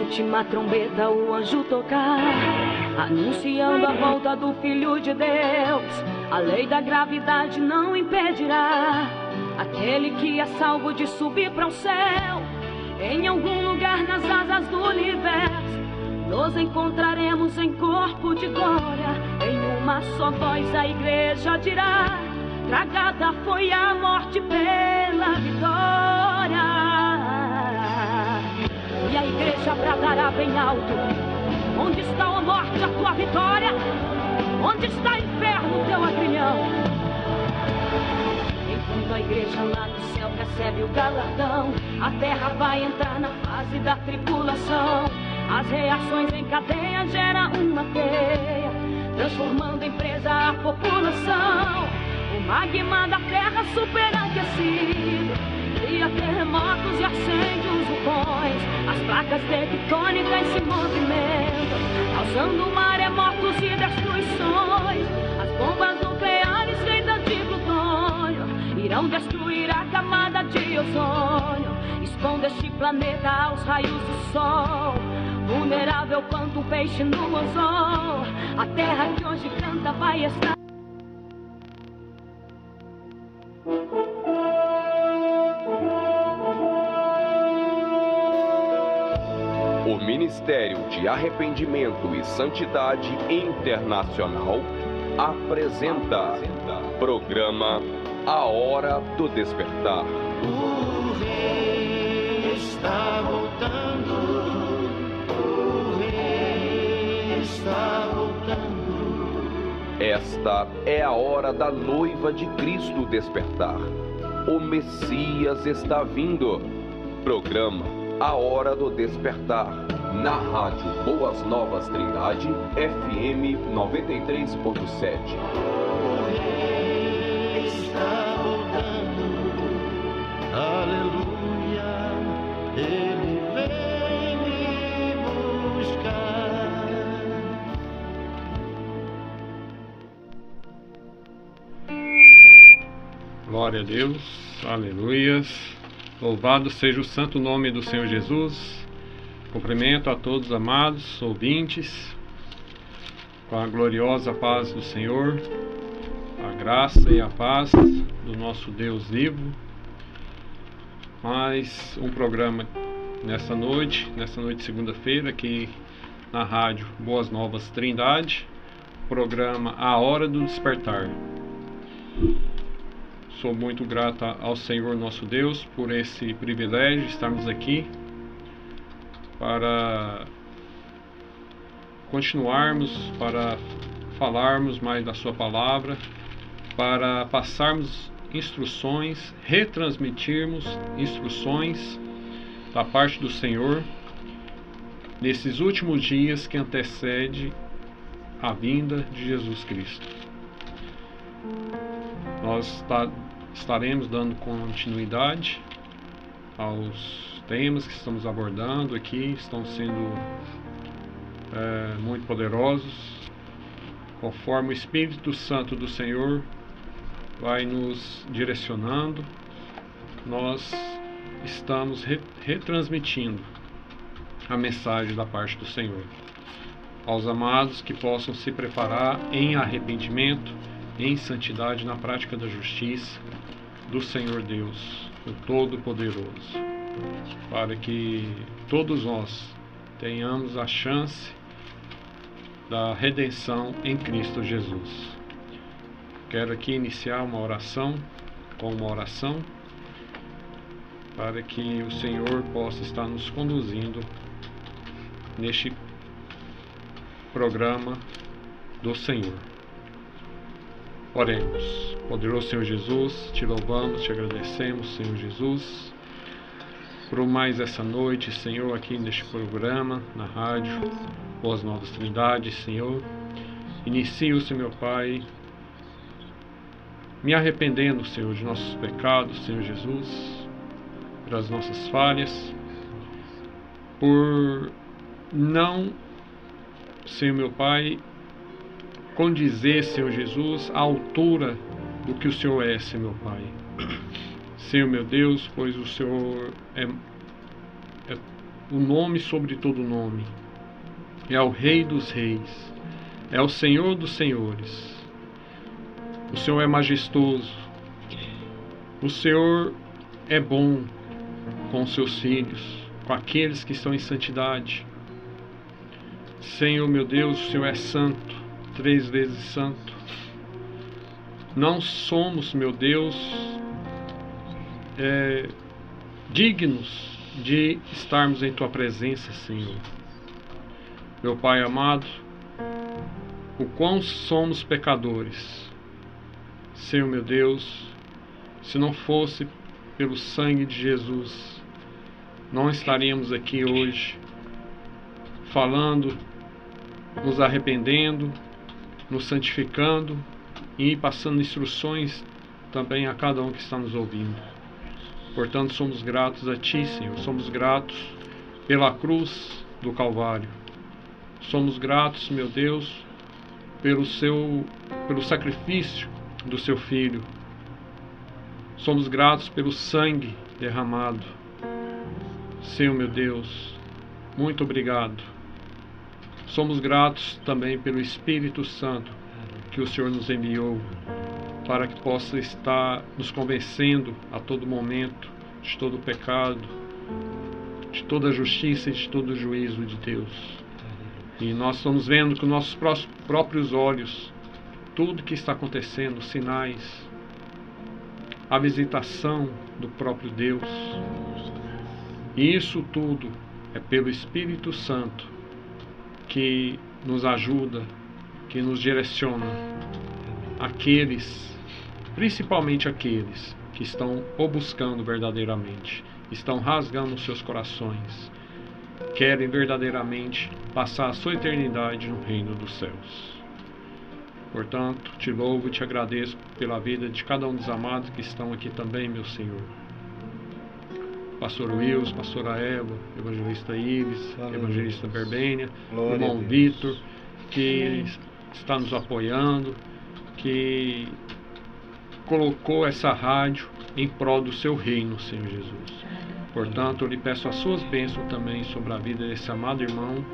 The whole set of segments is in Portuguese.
última trombeta o anjo tocar, anunciando a volta do Filho de Deus, a lei da gravidade não impedirá aquele que é salvo de subir para o céu. Em algum lugar nas asas do universo nos encontraremos em corpo de glória. Em uma só voz a igreja dirá: tragada foi a morte pela vitória. E a igreja bradará bem alto: onde está, ó morte, a tua vitória? Onde está, inferno, teu agrilhão? Enquanto a igreja lá no céu recebe o galardão, a terra vai entrar na fase da tribulação. As reações em cadeia geram uma teia, transformando em presa a população. O magma da terra superaquecido cria terremotos e acende os vulcões. As placas tectônicas se movimentam, causando maremotos e destruições. As bombas nucleares feitas de plutônio irão destruir a camada de ozônio, expondo este planeta aos raios do sol. Vulnerável quanto um peixe no anzol, a terra que hoje canta vai estar. O Ministério de Arrependimento e Santidade Internacional apresenta programa A Hora do Despertar. O Rei está voltando. O Rei está voltando. Esta é a hora da noiva de Cristo despertar. O Messias está vindo. Programa A Hora do Despertar, na rádio Boas Novas Trindade, FM 93.7. O Rei está voltando. Aleluia, Ele vem me buscar. Glória a Deus, aleluias. Louvado seja o santo nome do Senhor Jesus. Cumprimento a todos os amados ouvintes, com a gloriosa paz do Senhor, a graça e a paz do nosso Deus vivo. Mais um programa nessa noite de segunda-feira, aqui na rádio Boas Novas Trindade, programa A Hora do Despertar. Sou muito grata ao Senhor nosso Deus por esse privilégio de estarmos aqui para continuarmos, para falarmos mais da sua palavra, para passarmos instruções, retransmitirmos instruções da parte do Senhor nesses últimos dias que antecede a vinda de Jesus Cristo. Nós estaremos dando continuidade aos temas que estamos abordando aqui, estão sendo muito poderosos, conforme o Espírito Santo do Senhor vai nos direcionando. Nós estamos retransmitindo a mensagem da parte do Senhor aos amados, que possam se preparar em arrependimento, em santidade, na prática da justiça do Senhor Deus, o Todo-Poderoso, para que todos nós tenhamos a chance da redenção em Cristo Jesus. Quero aqui iniciar uma oração, para que o Senhor possa estar nos conduzindo neste programa do Senhor. Oremos. Poderoso Senhor Jesus, te louvamos, te agradecemos, Senhor Jesus, por mais essa noite, Senhor, aqui neste programa, na rádio Boas Novas Trindade, Senhor. Inicio-se, meu Pai, me arrependendo, Senhor, de nossos pecados, Senhor Jesus, das nossas falhas, por não, Senhor meu Pai, condizer, Senhor Jesus, à altura do que o Senhor é, Senhor meu Pai. Senhor meu Deus, pois o Senhor é o nome sobre todo nome. É o Rei dos Reis. É o Senhor dos Senhores. O Senhor é majestoso. O Senhor é bom com os seus filhos, com aqueles que estão em santidade. Senhor, meu Deus, o Senhor é santo, 3 vezes santo. Não somos, meu Deus, dignos de estarmos em Tua presença, Senhor. Meu Pai amado, o quão somos pecadores. Senhor, meu Deus, se não fosse pelo sangue de Jesus, não estaríamos aqui hoje falando, nos arrependendo, nos santificando e passando instruções também a cada um que está nos ouvindo. Portanto, somos gratos a Ti, Senhor. Somos gratos pela cruz do Calvário. Somos gratos, meu Deus, pelo sacrifício do Seu Filho. Somos gratos pelo sangue derramado. Senhor, meu Deus, muito obrigado. Somos gratos também pelo Espírito Santo que o Senhor nos enviou para que possa estar nos convencendo a todo momento de todo pecado, de toda justiça e de todo juízo de Deus. E nós estamos vendo com nossos próprios olhos tudo que está acontecendo, sinais, a visitação do próprio Deus. E isso tudo é pelo Espírito Santo que nos ajuda, que nos direciona. Aqueles, principalmente aqueles que estão o buscando verdadeiramente, estão rasgando os seus corações, querem verdadeiramente passar a sua eternidade no reino dos céus. Portanto, te louvo e te agradeço pela vida de cada um dos amados que estão aqui também, meu Senhor. Pastor Wilson, pastora Eva, evangelista Ives, evangelista Berbênia, irmão Vitor, que está nos apoiando, que colocou essa rádio em prol do seu reino, Senhor Jesus. Portanto, eu lhe peço as suas bênçãos também sobre a vida desse amado irmão,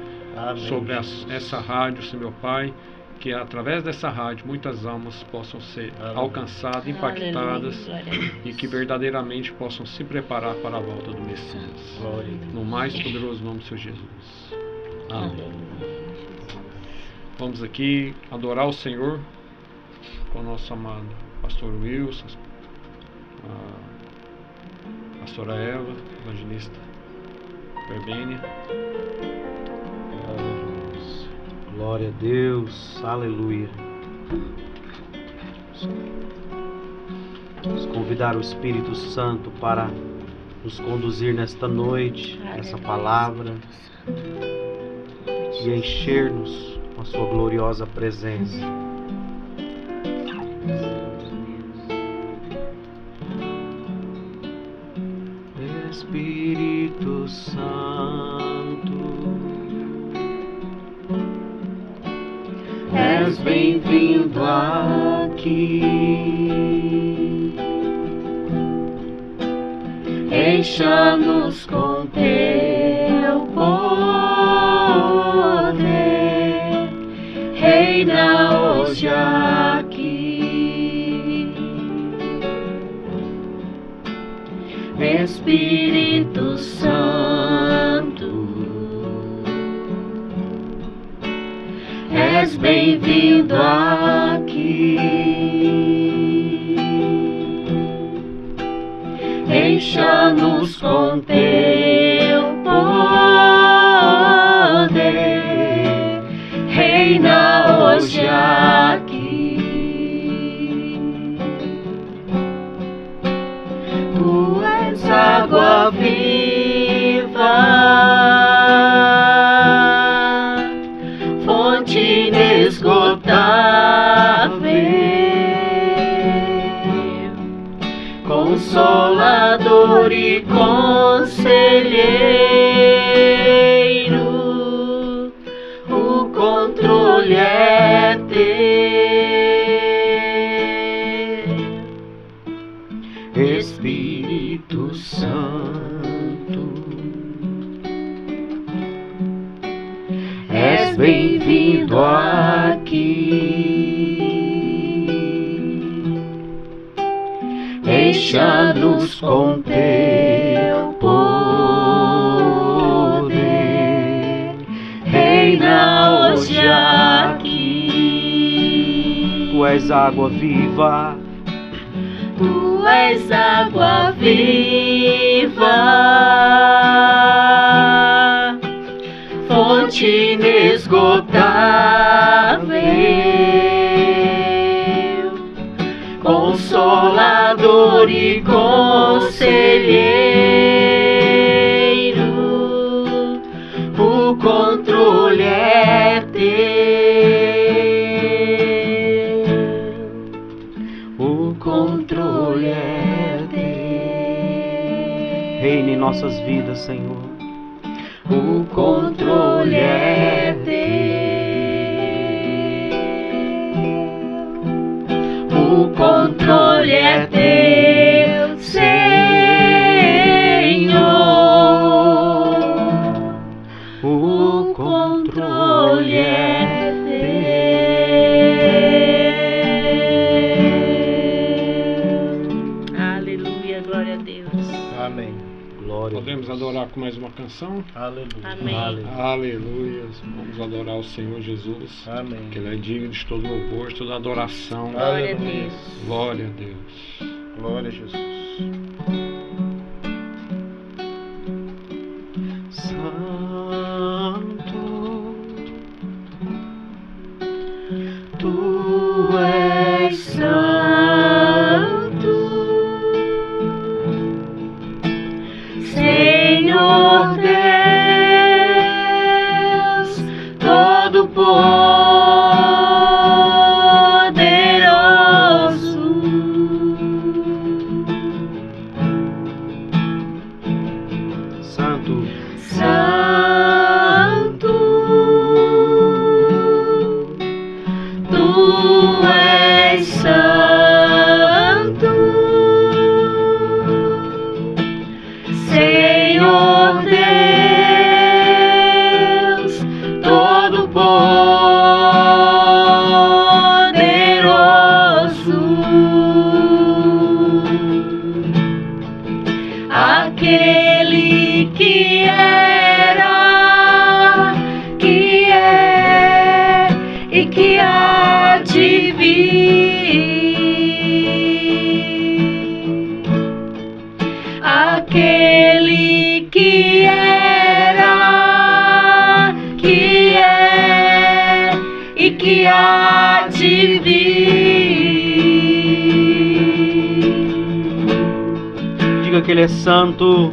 sobre essa rádio, Senhor meu Pai, que através dessa rádio muitas almas possam ser alcançadas, impactadas, e que verdadeiramente possam se preparar para a volta do Messias. No mais poderoso nome do Senhor Jesus. Amém. Vamos aqui adorar o Senhor com o nosso amado pastor Wilson, a pastora Eva, evangelista Berbênia. Glória a Deus, aleluia. Vamos convidar o Espírito Santo para nos conduzir nesta noite, nessa palavra, e encher-nos com a sua gloriosa presença. Espírito Santo, és bem-vindo aqui. Encha-nos com teu poder, reina hoje aqui. Espírito Santo, és bem-vindo aqui. Encha-nos com teu poder, reina hoje aqui. Tu és água viva, fonte inesgotável, consolador e conselheiro, o controle é teu. Espírito Santo, bem-vindo aqui. Encha-nos com teu poder, reina hoje aqui. Tu és água viva, Tu és água viva, fonte inesgotável, Consolador e conselheiro, o controle é teu, o controle é teu. reina em nossas vidas, Senhor. O controle é teu, o controle é teu, Senhor. O controle é teu. Aleluia, glória a Deus. Amém. Glória. Podemos adorar com mais uma canção? Aleluia. Amém. Aleluia. Vamos adorar o Senhor Jesus. Amém. Que Ele é digno de todo louvor, de toda adoração. Glória a Aleluia. Deus. Glória a Deus. Glória a Jesus. Santo, tu és Santo, Senhor Deus Todo-Poderoso, santo, Santo, tu és santo, Senhor Deus Todo-Poderoso, aquele que era, que é e que há de vir. Aquele que era, que é e que há de vir. diga que Ele é santo.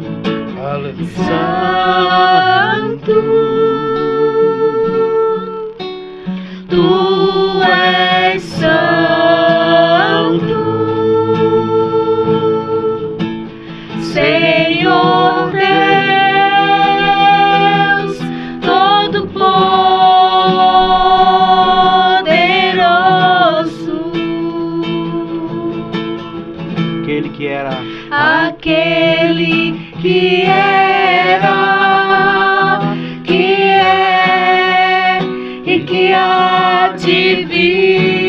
Aleluia. Santo, tu és santo, Senhor Deus Todo-Poderoso, Aquele que era, aquele que era, que é e que há de vir.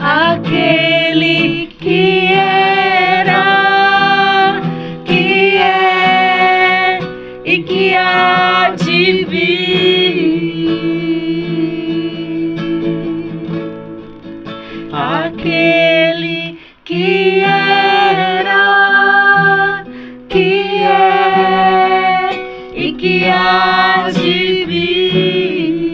Aquele que era, que é e que há de vir. Aquele que era, que é e que há de vir.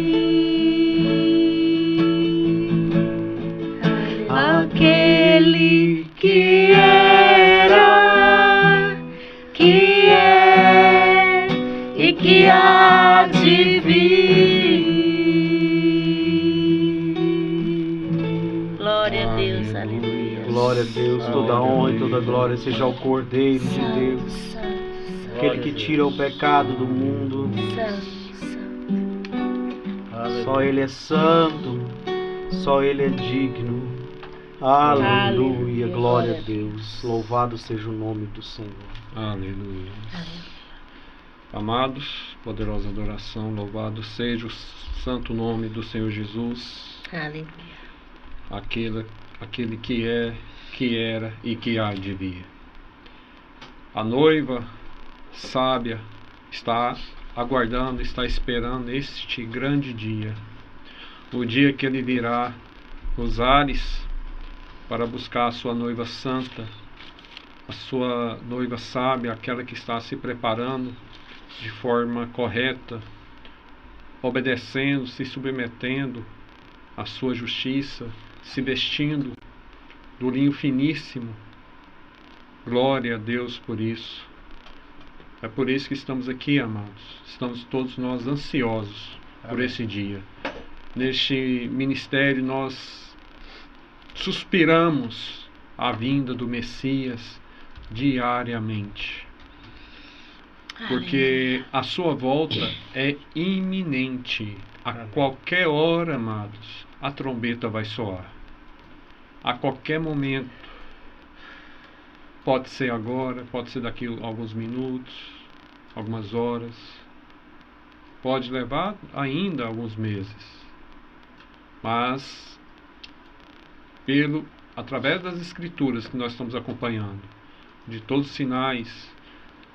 Aquele que era, que é e que há de vir. Glória a Deus, aleluia. glória a Deus, toda honra e toda glória seja ao Cordeiro de Deus, Santo, aquele que tira o pecado do mundo. santo, santo. Só Ele é santo, só Ele é digno. Aleluia, Aleluia, glória a glória a Deus. Louvado seja o nome do Senhor. Aleluia. Amados, poderosa adoração, louvado seja o santo nome do Senhor Jesus. Aleluia. Aquele que é, que era e que há de vir. A noiva sábia está aguardando, está esperando este grande dia, o dia que ele virá nos ares para buscar a sua noiva santa, a sua noiva sábia, aquela que está se preparando de forma correta, obedecendo, se submetendo à sua justiça, se vestindo do linho finíssimo. Glória a Deus por isso. É por isso que estamos aqui, amados. Estamos todos nós ansiosos por esse dia. Neste ministério nós suspiramos a vinda do Messias diariamente. Porque a sua volta é iminente. A qualquer hora, amados, a trombeta vai soar. A qualquer momento. Pode ser agora, pode ser daqui a alguns minutos, algumas horas. Pode levar ainda alguns meses. Mas, através das escrituras que nós estamos acompanhando, de todos os sinais,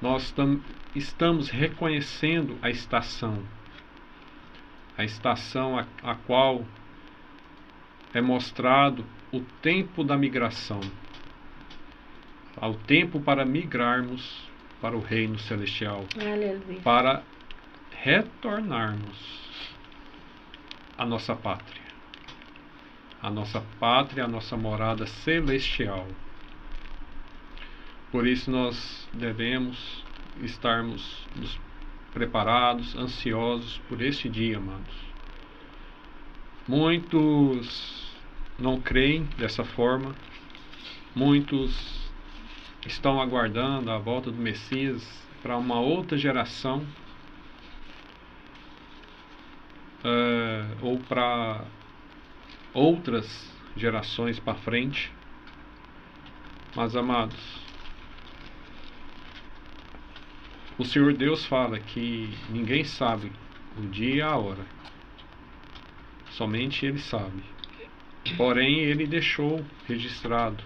nós estamos reconhecendo a estação a qual é mostrado o tempo da migração, ao tempo para migrarmos para o reino celestial. Aleluia. Para retornarmos à nossa pátria, a nossa morada celestial. Por isso nós devemos estarmos preparados, ansiosos por este dia, amados. Muitos não creem dessa forma, muitos estão aguardando a volta do Messias para uma outra geração, ou para outras gerações para frente. Mas, amados, o Senhor Deus fala que ninguém sabe o dia e a hora, somente Ele sabe. Porém, Ele deixou registrado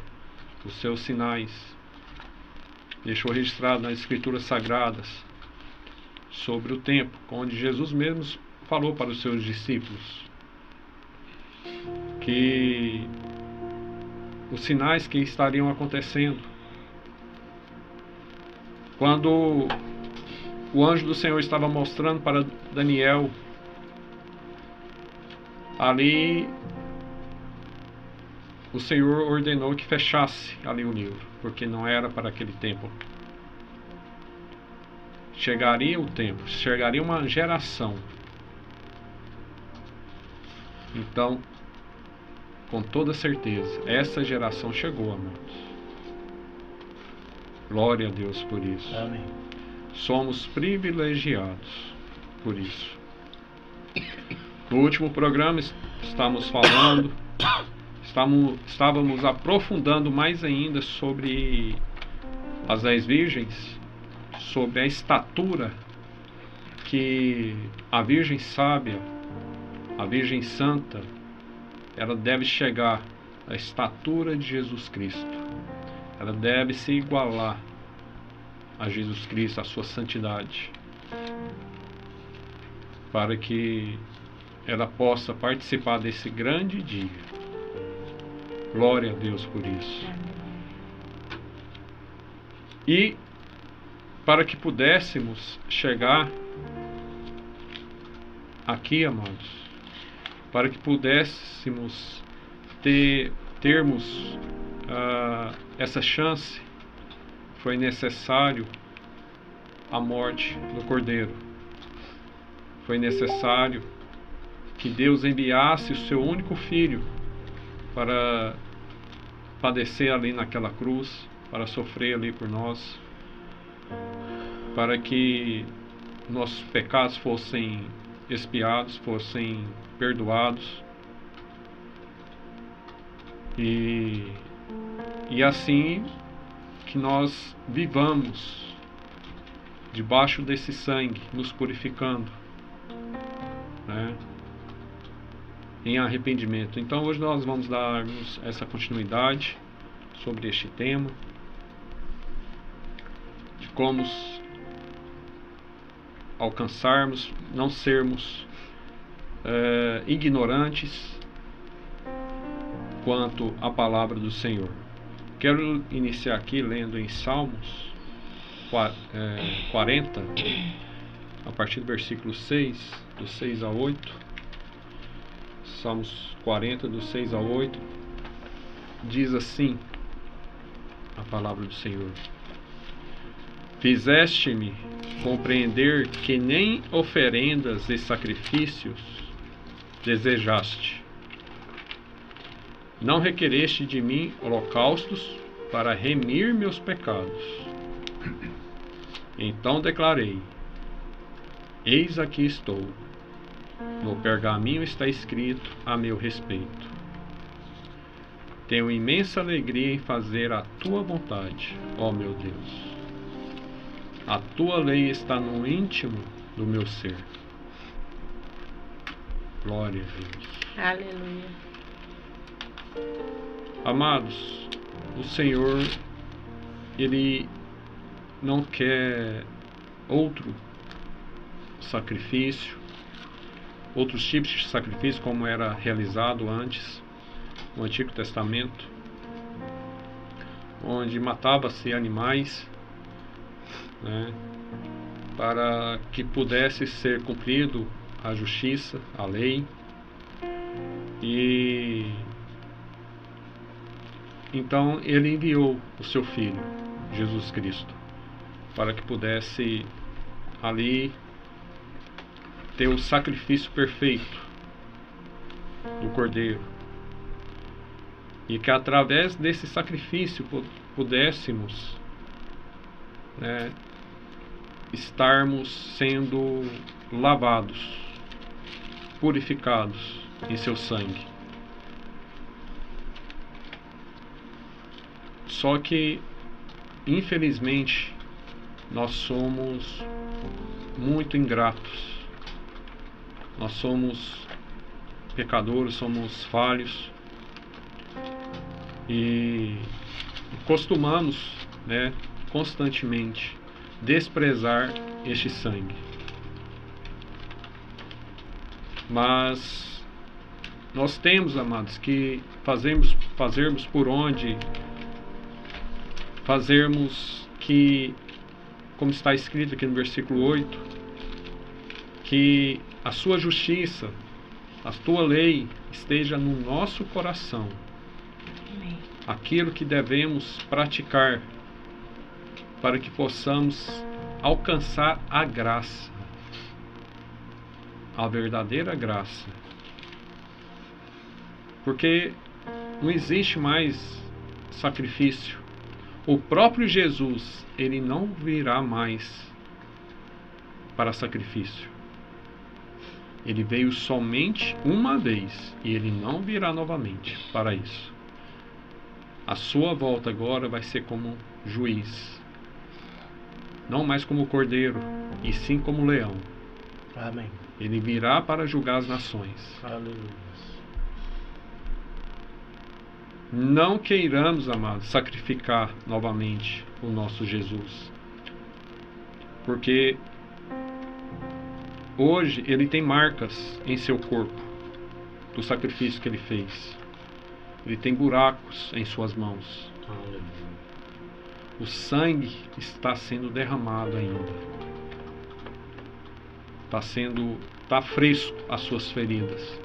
os seus sinais, deixou registrado nas Escrituras Sagradas sobre o tempo, onde Jesus mesmo falou para os seus discípulos que os sinais que estariam acontecendo. Quando o anjo do Senhor estava mostrando para Daniel, ali o Senhor ordenou que fechasse ali o livro, porque não era para aquele tempo. Chegaria o tempo, chegaria uma geração. Então, com toda certeza, essa geração chegou, amados. Glória a Deus por isso. Amém. Somos privilegiados por isso. No último programa estávamos aprofundando mais ainda sobre as 10 virgens, sobre a estatura que a Virgem Sábia, a Virgem Santa, ela deve chegar à estatura de Jesus Cristo. Ela deve se igualar a Jesus Cristo, a sua santidade, para que ela possa participar desse grande dia. Glória a Deus por isso. E para que pudéssemos chegar aqui, amados, para que pudéssemos termos essa chance, foi necessário a morte do Cordeiro. Foi necessário que Deus enviasse o seu único filho para padecer ali naquela cruz, para sofrer ali por nós, para que nossos pecados fossem expiados, fossem perdoados, e assim que nós vivamos debaixo desse sangue, nos purificando, né, em arrependimento. Então hoje nós vamos darmos essa continuidade sobre este tema, de como alcançarmos, não sermos ignorantes quanto à palavra do Senhor. Quero iniciar aqui lendo em Salmos 40, a partir do versículo 6, do 6 a 8. Salmos 40, do 6 a 8, diz assim a palavra do Senhor: Fizeste-me compreender que nem oferendas e sacrifícios desejaste. Não requereste de mim holocaustos para remir meus pecados. Então declarei: Eis aqui estou. No pergaminho está escrito a meu respeito. Tenho imensa alegria em fazer a tua vontade, ó meu Deus. A tua lei está no íntimo do meu ser. Glória a Deus. Aleluia. Amados, o Senhor, Ele não quer outro sacrifício, outros tipos de sacrifício como era realizado antes, no Antigo Testamento, onde matava-se animais, né, para que pudesse ser cumprido a justiça, a lei. E então Ele enviou o seu Filho, Jesus Cristo, para que pudesse ali ter o sacrifício perfeito do Cordeiro, e que através desse sacrifício pudéssemos, né, estarmos sendo lavados, purificados em seu sangue. Só que, infelizmente, nós somos muito ingratos. Nós somos pecadores, somos falhos e costumamos, né, constantemente desprezar este sangue. Mas nós temos, amados, que fazermos por onde, fazermos que, como está escrito aqui no versículo 8, que a sua justiça, a tua lei esteja no nosso coração. Amém. Aquilo Que devemos praticar para que possamos alcançar a graça, a verdadeira graça. Porque não existe mais sacrifício. O próprio Jesus, Ele não virá mais para sacrifício. Ele veio somente uma vez e Ele não virá novamente para isso. A sua volta agora vai ser como juiz, não mais como cordeiro, e sim como leão. Amém. Ele virá para julgar as nações. Aleluia. Não queiramos, amados, sacrificar novamente o nosso Jesus, porque hoje ele tem marcas em seu corpo do sacrifício que ele fez. Ele tem buracos em suas mãos. Aleluia. O sangue está sendo derramado ainda. Está fresco as suas feridas,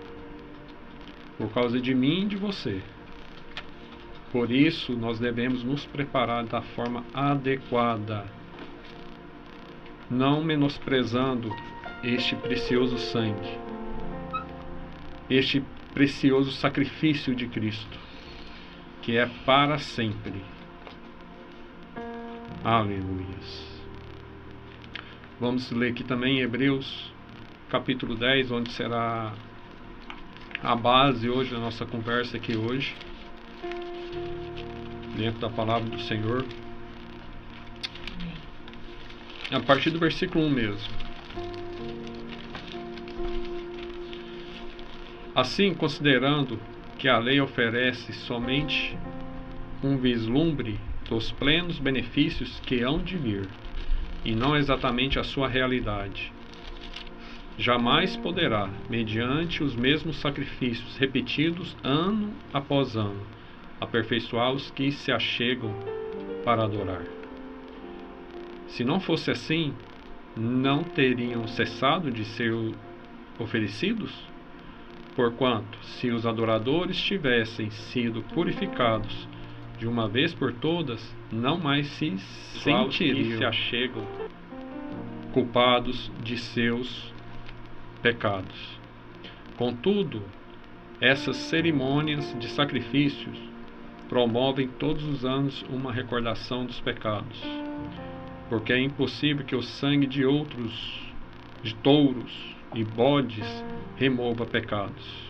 por causa de mim e de você. Por isso nós devemos nos preparar da forma adequada, não menosprezando este precioso sangue, este precioso sacrifício de Cristo, que é para sempre. Aleluia. Vamos ler aqui também Hebreus capítulo 10, onde será a base hoje da nossa conversa aqui hoje, dentro da palavra do Senhor. a partir do versículo 1 mesmo. Assim, considerando que a lei oferece somente um vislumbre dos plenos benefícios que hão de vir, e não exatamente a sua realidade, jamais poderá, mediante os mesmos sacrifícios repetidos ano após ano, aperfeiçoar os que se achegam para adorar. Se não fosse assim, não teriam cessado de ser oferecidos? Porquanto, se os adoradores tivessem sido purificados de uma vez por todas, não mais se sentiriam, se achegam, culpados de seus pecados. Contudo, essas cerimônias de sacrifícios promovem todos os anos uma recordação dos pecados, porque é impossível que o sangue de touros e bodes remova pecados.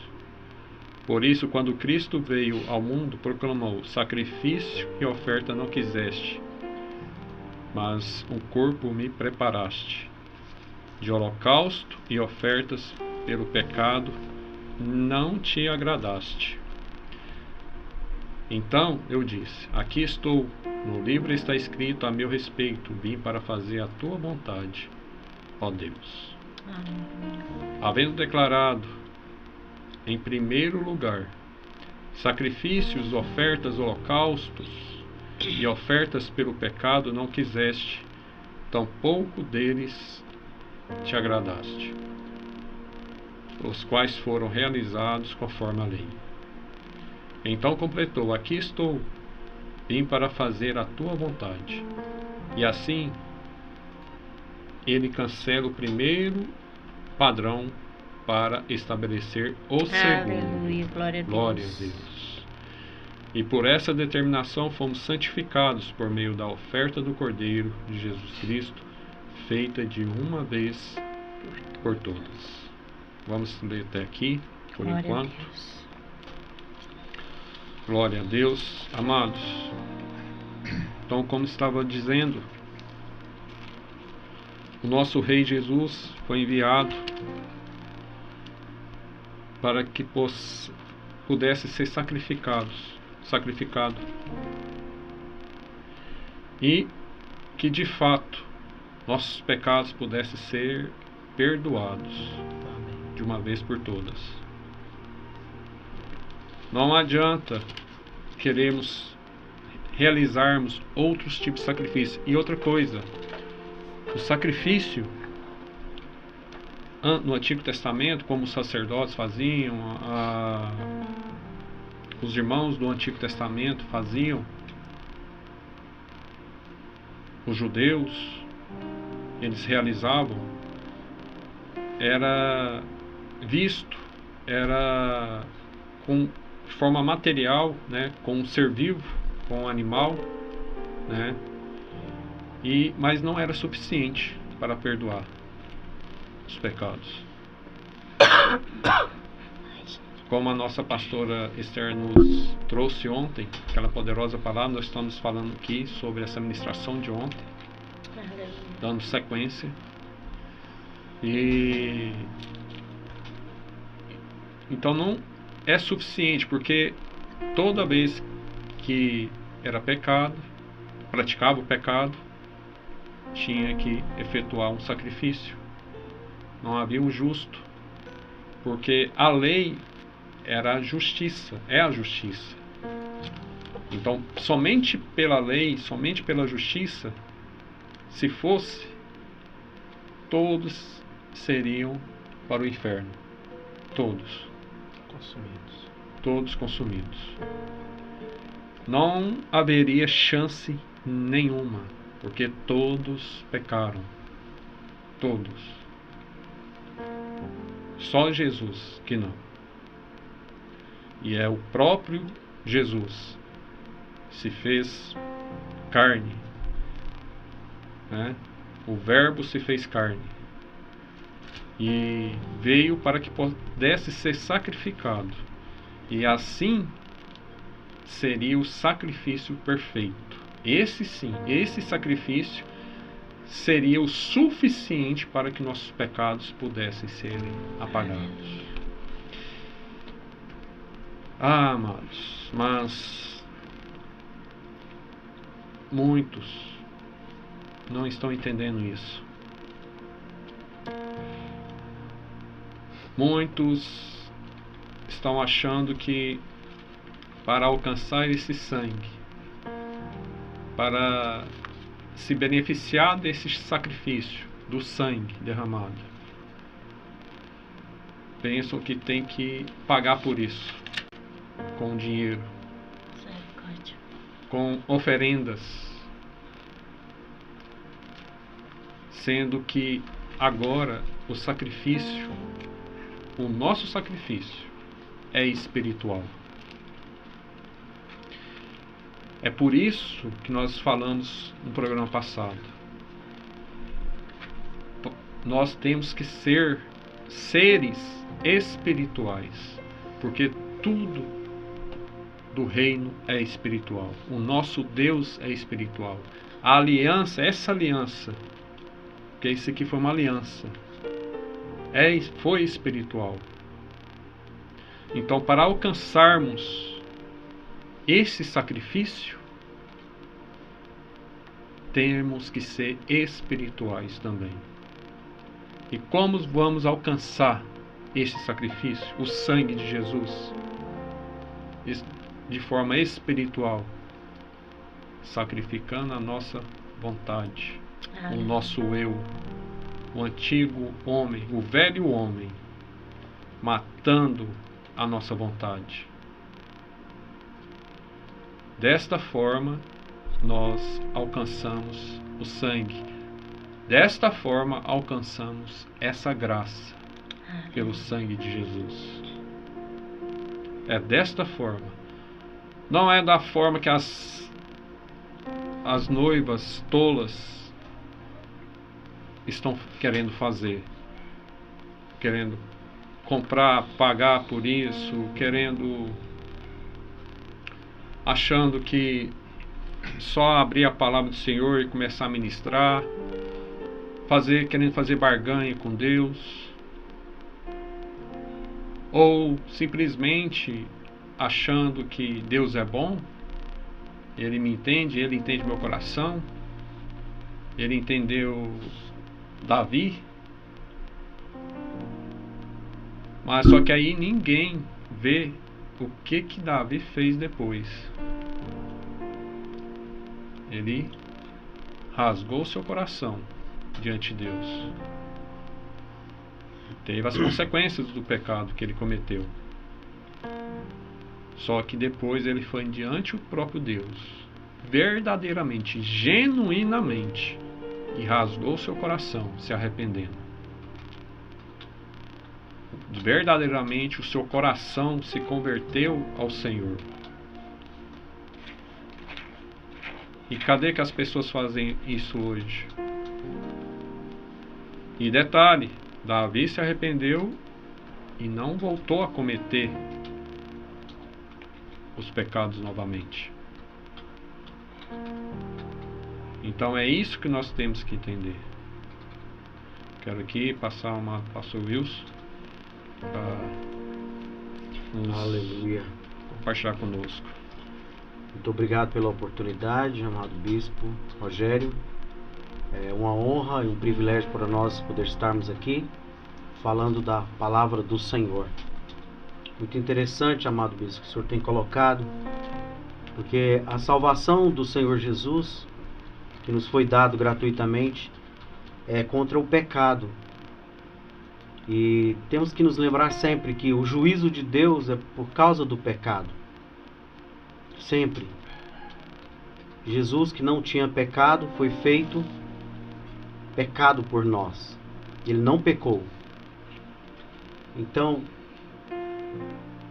Por isso, quando Cristo veio ao mundo, proclamou: sacrifício e oferta não quiseste, mas um corpo me preparaste. De holocausto e ofertas pelo pecado não te agradaste. Então eu disse: aqui estou, no livro está escrito a meu respeito, vim para fazer a tua vontade, ó Deus. Havendo declarado, em primeiro lugar, sacrifícios, ofertas, holocaustos e ofertas pelo pecado não quiseste, tampouco deles te agradaste, os quais foram realizados conforme a lei. Então completou: aqui estou, vim para fazer a tua vontade. E assim ele cancela o primeiro padrão para estabelecer o segundo. Aleluia, glória a Deus. Glória a Deus. E por essa determinação fomos santificados por meio da oferta do Cordeiro de Jesus Cristo, feita de uma vez por todas. Vamos ler até aqui, por Glória enquanto. a Deus. Glória a Deus. Amados, então, como estava dizendo, o nosso Rei Jesus foi enviado para que pudesse ser sacrificado e que de fato nossos pecados pudessem ser perdoados de uma vez por todas. Não adianta queremos realizarmos outros tipos de sacrifício. E outra coisa, o sacrifício no Antigo Testamento, como os sacerdotes faziam, os irmãos do Antigo Testamento faziam, os judeus, eles realizavam, era visto, era de forma material, né, com um ser vivo, com um animal, né, mas não era suficiente para perdoar os pecados. Como a nossa pastora Esther nos trouxe ontem, aquela poderosa palavra, nós estamos falando aqui sobre essa ministração de ontem, dando sequência. E então não é suficiente, porque toda vez que era pecado, praticava o pecado, tinha que efetuar um sacrifício. Não havia um justo, porque a lei era a justiça, é a justiça. Então, somente pela lei, somente pela justiça, se fosse, todos seriam para o inferno. Todos consumidos. Não haveria chance nenhuma, porque todos pecaram. Todos. Só Jesus que não. E é o próprio Jesus se fez carne, né? O Verbo se fez carne e veio para que pudesse ser sacrificado, e assim seria o sacrifício perfeito. Esse sim, esse sacrifício seria o suficiente para que nossos pecados pudessem ser apagados. Ah, amados, mas muitos não estão entendendo isso. Muitos estão achando que para alcançar esse sangue, para se beneficiar desse sacrifício, do sangue derramado, pensam que tem que pagar por isso, com dinheiro, com oferendas, sendo que agora o sacrifício, o nosso sacrifício, é espiritual. É por isso que nós falamos no programa passado. Nós temos que ser seres espirituais, porque tudo do reino é espiritual. O nosso Deus é espiritual. A aliança, essa aliança, porque isso aqui foi uma aliança, foi espiritual. Então, para alcançarmos esse sacrifício, temos que ser espirituais também. E como vamos alcançar esse sacrifício, o sangue de Jesus, de forma espiritual? Sacrificando a nossa vontade, o nosso eu, o antigo homem, o velho homem, matando a nossa vontade. Desta forma, nós alcançamos o sangue. Desta forma, alcançamos essa graça pelo sangue de Jesus. É desta forma. Não é da forma que as noivas tolas estão querendo fazer. Querendo comprar, pagar por isso, achando que só abrir a palavra do Senhor e começar a ministrar, querendo fazer barganha com Deus, ou simplesmente achando que Deus é bom, Ele me entende, Ele entende meu coração, Ele entendeu Davi. Mas só que aí ninguém vê o que Davi fez depois. Ele rasgou seu coração diante de Deus. Teve as consequências do pecado que ele cometeu. Só que depois ele foi diante do próprio Deus, verdadeiramente, genuinamente, e rasgou seu coração, se arrependendo. Verdadeiramente o seu coração se converteu ao Senhor. E cadê que as pessoas fazem isso hoje? E detalhe, Davi se arrependeu e não voltou a cometer os pecados novamente. Então é isso que nós temos que entender. Quero aqui passar uma pastor Wilson para Aleluia. compartilhar conosco. Muito obrigado pela oportunidade, amado Bispo Rogério. É uma honra e um privilégio para nós poder estarmos aqui falando da palavra do Senhor. Muito interessante, amado Bispo, que o Senhor tem colocado, porque a salvação do Senhor Jesus, que nos foi dado gratuitamente, é contra o pecado. E temos que nos lembrar sempre que o juízo de Deus é por causa do pecado. Sempre. Jesus, que não tinha pecado, foi feito pecado por nós. Ele não pecou. Então,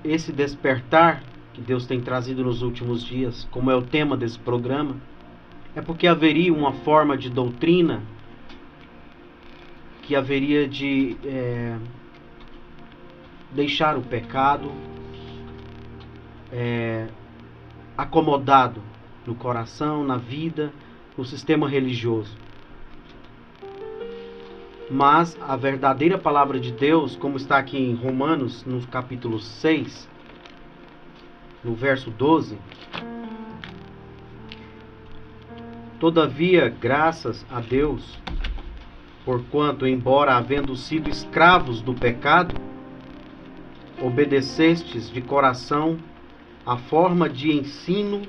esse despertar que Deus tem trazido nos últimos dias, como é o tema desse programa, é porque haveria uma forma de doutrina que haveria de deixar o pecado acomodado no coração, na vida, no sistema religioso. Mas a verdadeira palavra de Deus, como está aqui em Romanos, no capítulo 6, no verso 12: todavia, graças a Deus, porquanto, embora havendo sido escravos do pecado, obedecestes de coração a forma de ensino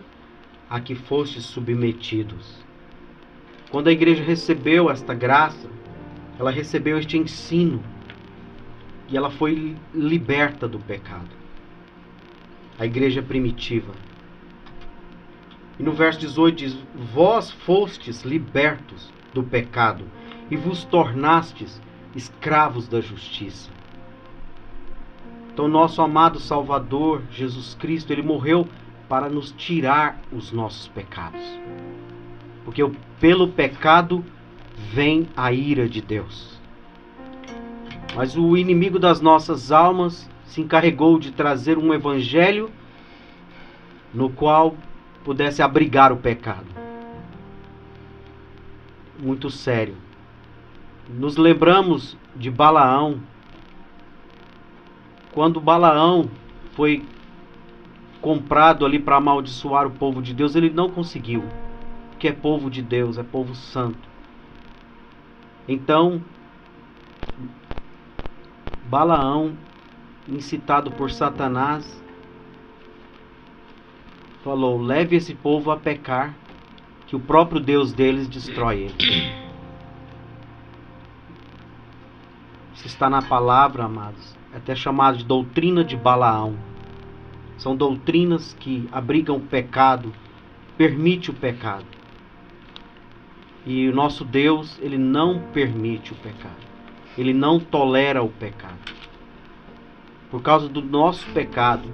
a que fostes submetidos. Quando a igreja recebeu esta graça, ela recebeu este ensino e ela foi liberta do pecado. A igreja primitiva. E no verso 18 diz: vós fostes libertos do pecado e vos tornastes escravos da justiça. Então, nosso amado Salvador, Jesus Cristo, Ele morreu para nos tirar os nossos pecados. Porque pelo pecado vem a ira de Deus. Mas o inimigo das nossas almas se encarregou de trazer um evangelho no qual pudesse abrigar o pecado. Muito sério. Nos lembramos de Balaão. Quando Balaão foi comprado ali para amaldiçoar o povo de Deus, ele não conseguiu. Porque é povo de Deus, é povo santo. Então, Balaão, incitado por Satanás, falou: leve esse povo a pecar, que o próprio Deus deles destrói ele. Isso está na palavra, amados. É até chamado de doutrina de Balaão. São doutrinas que abrigam o pecado, permite o pecado. E o nosso Deus, Ele não permite o pecado. Ele não tolera o pecado. Por causa do nosso pecado,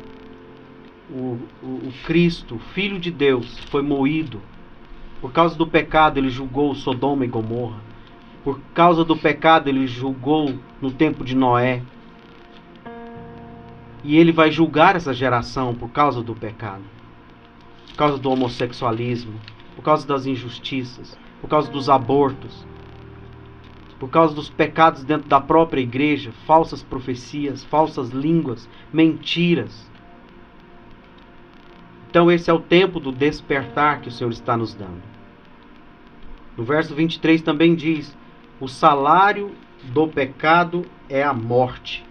o Cristo, Filho de Deus, foi moído. Por causa do pecado, Ele julgou Sodoma e Gomorra. Por causa do pecado, Ele julgou no tempo de Noé. E Ele vai julgar essa geração por causa do pecado. Por causa do homossexualismo. Por causa das injustiças. Por causa dos abortos. Por causa dos pecados dentro da própria igreja. Falsas profecias, falsas línguas, mentiras. Então esse é o tempo do despertar que o Senhor está nos dando. No verso 23 também diz: o salário do pecado é a morte,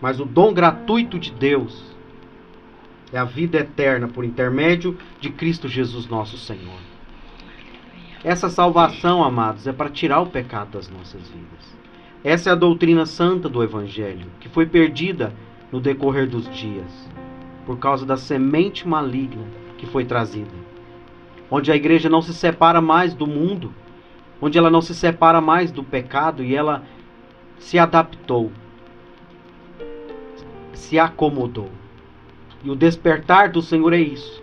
mas o dom gratuito de Deus é a vida eterna por intermédio de Cristo Jesus nosso Senhor. Essa salvação, amados, é para tirar o pecado das nossas vidas. Essa é a doutrina santa do Evangelho, que foi perdida no decorrer dos dias, por causa da semente maligna que foi trazida. Onde a igreja não se separa mais do mundo, onde ela não se separa mais do pecado, e ela se adaptou, se acomodou. E o despertar do Senhor é isso.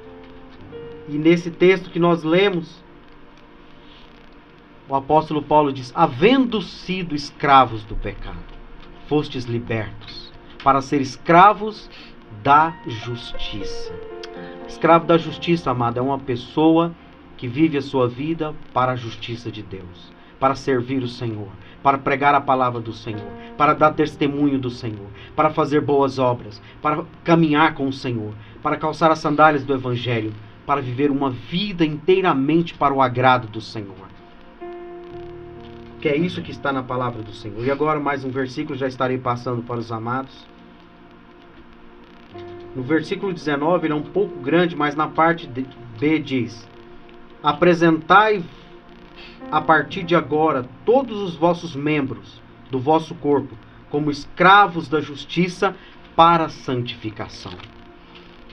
E nesse texto que nós lemos, o apóstolo Paulo diz: havendo sido escravos do pecado, fostes libertos para ser escravos da justiça. Escravo da justiça, amado, é uma pessoa que vive a sua vida para a justiça de Deus, para servir o Senhor, para pregar a palavra do Senhor, para dar testemunho do Senhor, para fazer boas obras, para caminhar com o Senhor, para calçar as sandálias do Evangelho, para viver uma vida inteiramente para o agrado do Senhor. Que é isso que está na palavra do Senhor. E agora mais um versículo, já estarei passando para os amados. No versículo 19, ele é um pouco grande, mas na parte B diz: apresentai a partir de agora todos os vossos membros do vosso corpo como escravos da justiça para a santificação.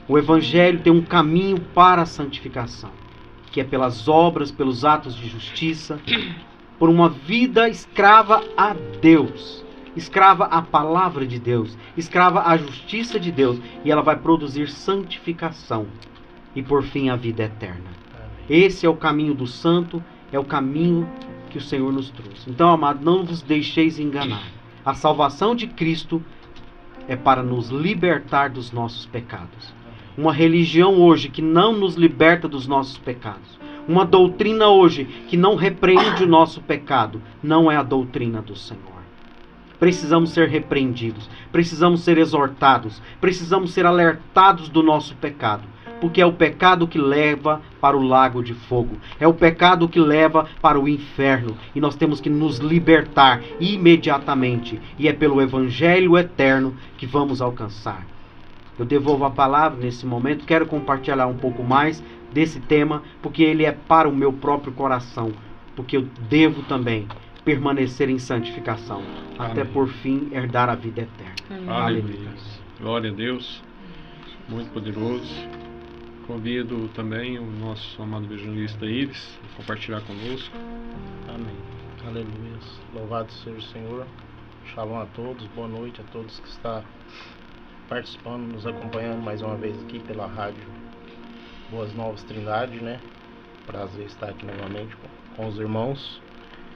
O Evangelho tem um caminho para a santificação, que é pelas obras, pelos atos de justiça, por uma vida escrava a Deus, escrava à palavra de Deus, escrava à justiça de Deus, e ela vai produzir santificação e por fim a vida eterna. Esse é o caminho do santo, é o caminho que o Senhor nos trouxe. Então, amado, não vos deixeis enganar. A salvação de Cristo é para nos libertar dos nossos pecados. Uma religião hoje que não nos liberta dos nossos pecados, Uma doutrina hoje que não repreende o nosso pecado não é a doutrina do Senhor. Precisamos ser repreendidos, precisamos ser exortados, precisamos ser alertados do nosso pecado, porque é o pecado que leva para o lago de fogo, é o pecado que leva para o inferno, e nós temos que nos libertar imediatamente, e é pelo Evangelho eterno que vamos alcançar. Eu devolvo a palavra nesse momento, quero compartilhar um pouco mais desse tema, porque ele é para o meu próprio coração, porque eu devo também permanecer em santificação, até por fim herdar a vida eterna. Aleluia. Glória a Deus, muito poderoso. Convido também o nosso amado evangelista Ives a compartilhar conosco. Amém. Aleluia. Louvado seja o Senhor. Shalom a todos, boa noite a todos que estão participando, nos acompanhando mais uma vez aqui pela rádio Boas Novas Trindade, né? Prazer estar aqui novamente com os irmãos,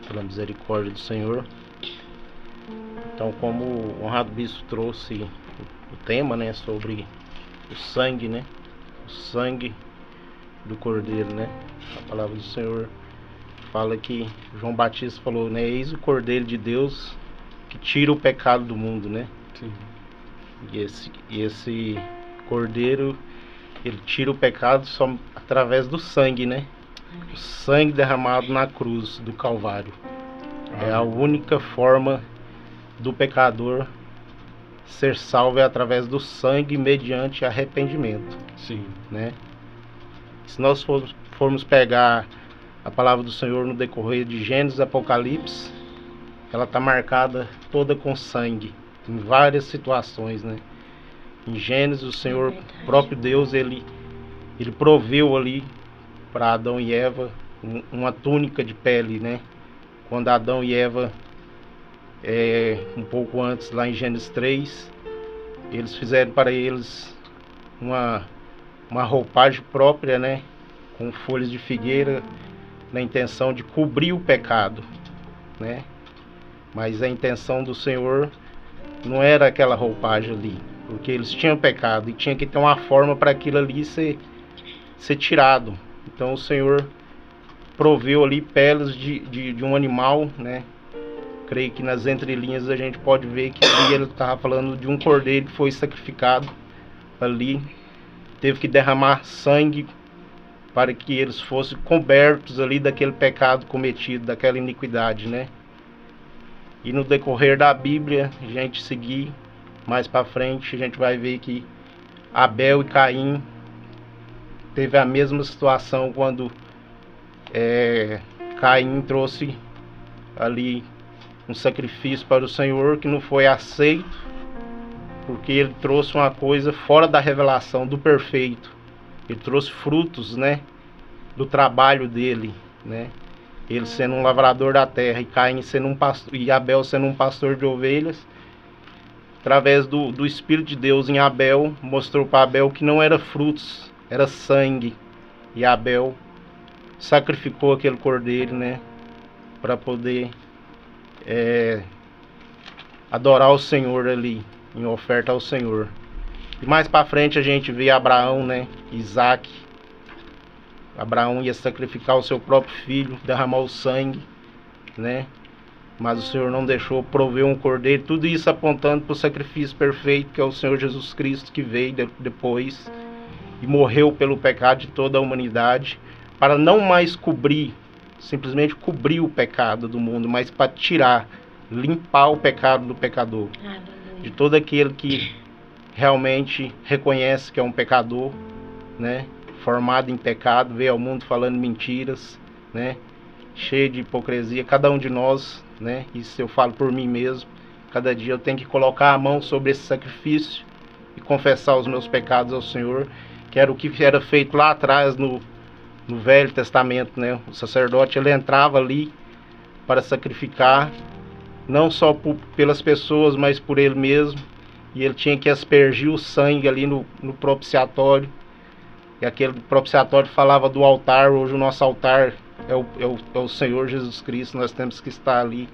pela misericórdia do Senhor. Então, como o honrado bispo trouxe o tema, né, sobre o sangue, né? O sangue do Cordeiro, né? A palavra do Senhor fala que João Batista falou, né? Eis o Cordeiro de Deus que tira o pecado do mundo, né? Sim. E esse Cordeiro, ele tira o pecado só através do sangue, né? O sangue derramado na cruz do Calvário. É a única forma do pecador ser salvo, é através do sangue mediante arrependimento. Sim. Né? Se nós formos pegar a palavra do Senhor no decorrer de Gênesis e Apocalipse, ela está marcada toda com sangue, em várias situações, né? Em Gênesis, o Senhor, próprio Deus, ele proveu ali para Adão e Eva uma túnica de pele, né? Quando Adão e Eva, um pouco antes, lá em Gênesis 3, eles fizeram para eles uma roupagem própria, né? Com folhas de figueira, na intenção de cobrir o pecado, né? Mas a intenção do Senhor não era aquela roupagem ali, porque eles tinham pecado e tinha que ter uma forma para aquilo ali ser tirado. Então o Senhor proveu ali peles de um animal, né? Creio que nas entrelinhas a gente pode ver que ali ele estava falando de um cordeiro que foi sacrificado ali, teve que derramar sangue para que eles fossem cobertos ali daquele pecado cometido, daquela iniquidade, né? E no decorrer da Bíblia, a gente seguir mais para frente, a gente vai ver que Abel e Caim teve a mesma situação quando Caim trouxe ali um sacrifício para o Senhor que não foi aceito, porque ele trouxe uma coisa fora da revelação do perfeito. Ele trouxe frutos, né, do trabalho dele, né? Ele sendo um lavrador da terra e Caim sendo um pastor, e Abel sendo um pastor de ovelhas. Através do Espírito de Deus em Abel, mostrou para Abel que não era frutos, era sangue. E Abel sacrificou aquele cordeiro, né, para poder adorar o Senhor ali, em oferta ao Senhor. E mais para frente a gente vê Abraão, né, Isaac. Abraão ia sacrificar o seu próprio filho, derramar o sangue, né? Mas o Senhor não deixou, proveu um cordeiro. Tudo isso apontando para o sacrifício perfeito, que é o Senhor Jesus Cristo, que veio depois e morreu pelo pecado de toda a humanidade, para não mais cobrir, simplesmente cobrir o pecado do mundo, mas para tirar, limpar o pecado do pecador, de todo aquele que realmente reconhece que é um pecador, né? Formado em pecado, veio ao mundo falando mentiras, né? Cheio de hipocrisia, cada um de nós, né? Isso eu falo por mim mesmo. Cada dia eu tenho que colocar a mão sobre esse sacrifício e confessar os meus pecados ao Senhor, que era o que era feito lá atrás no Velho Testamento, né? O sacerdote, ele entrava ali para sacrificar, não só pelas pessoas, mas por ele mesmo, e ele tinha que aspergir o sangue ali no propiciatório. E aquele propiciatório falava do altar. Hoje o nosso altar é o Senhor Jesus Cristo. Nós temos que estar ali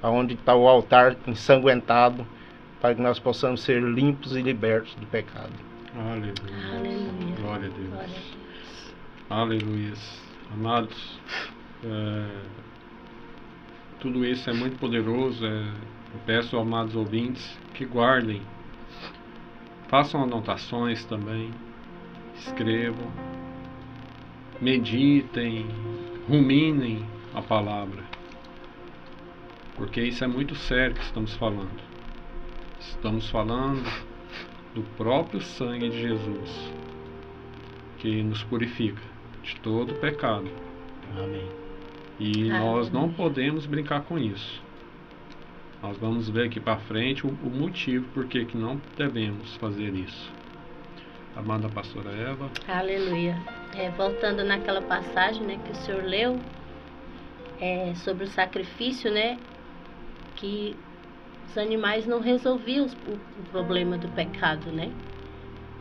onde está o altar ensanguentado, para que nós possamos ser limpos e libertos do pecado. Aleluia. Glória a Deus. Aleluia. Amados, tudo isso é muito poderoso. Eu peço aos amados ouvintes que guardem, façam anotações também, escrevam, meditem, ruminem a palavra, porque isso é muito sério que estamos falando. Estamos falando do próprio sangue de Jesus, que nos purifica de todo pecado. Amém. E nós não podemos brincar com isso. Nós vamos ver aqui para frente o motivo por que não devemos fazer isso. Amada pastora Eva. Aleluia. Voltando naquela passagem, né, que o senhor leu, sobre o sacrifício, né, que os animais não resolviam o problema do pecado, né?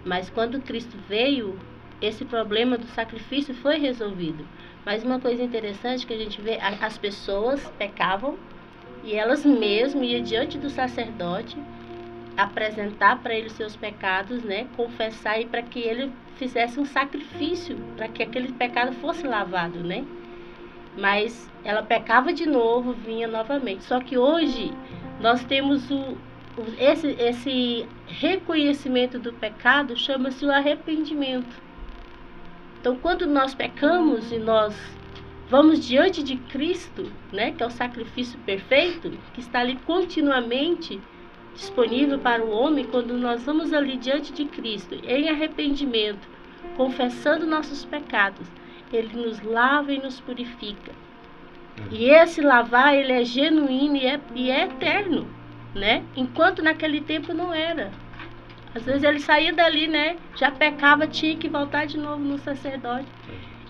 Mas quando Cristo veio, esse problema do sacrifício foi resolvido. Mas uma coisa interessante que a gente vê, as pessoas pecavam e elas mesmas iam diante do sacerdote apresentar para ele seus pecados, né? Confessar, e para que ele fizesse um sacrifício, para que aquele pecado fosse lavado, né? Mas ela pecava de novo, vinha novamente. Só que hoje nós temos esse reconhecimento do pecado, chama-se o arrependimento. Então, quando nós pecamos e nós vamos diante de Cristo, né, que é o sacrifício perfeito, que está ali continuamente disponível para o homem, quando nós vamos ali diante de Cristo, em arrependimento, confessando nossos pecados, Ele nos lava e nos purifica. E esse lavar, ele é genuíno e é eterno, né? Enquanto naquele tempo não era. Às vezes ele saía dali, né? Já pecava, tinha que voltar de novo no sacerdote.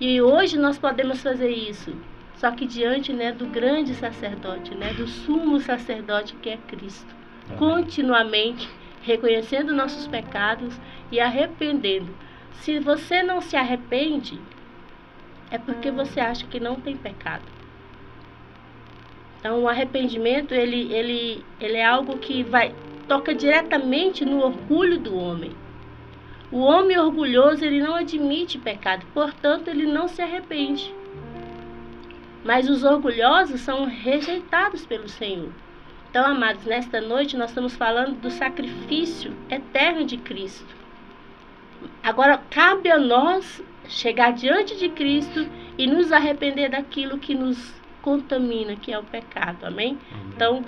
E hoje nós podemos fazer isso. Só que diante, né, do grande sacerdote, né? Do sumo sacerdote que é Cristo. Continuamente reconhecendo nossos pecados e arrependendo. Se você não se arrepende, é porque você acha que não tem pecado. Então, o arrependimento, ele é algo que toca diretamente no orgulho do homem. O homem orgulhoso, ele não admite pecado, portanto, ele não se arrepende. Mas os orgulhosos são rejeitados pelo Senhor. Então, amados, nesta noite nós estamos falando do sacrifício eterno de Cristo. Agora, cabe a nós chegar diante de Cristo e nos arrepender daquilo que nos contamina, que é o pecado, amém? Então,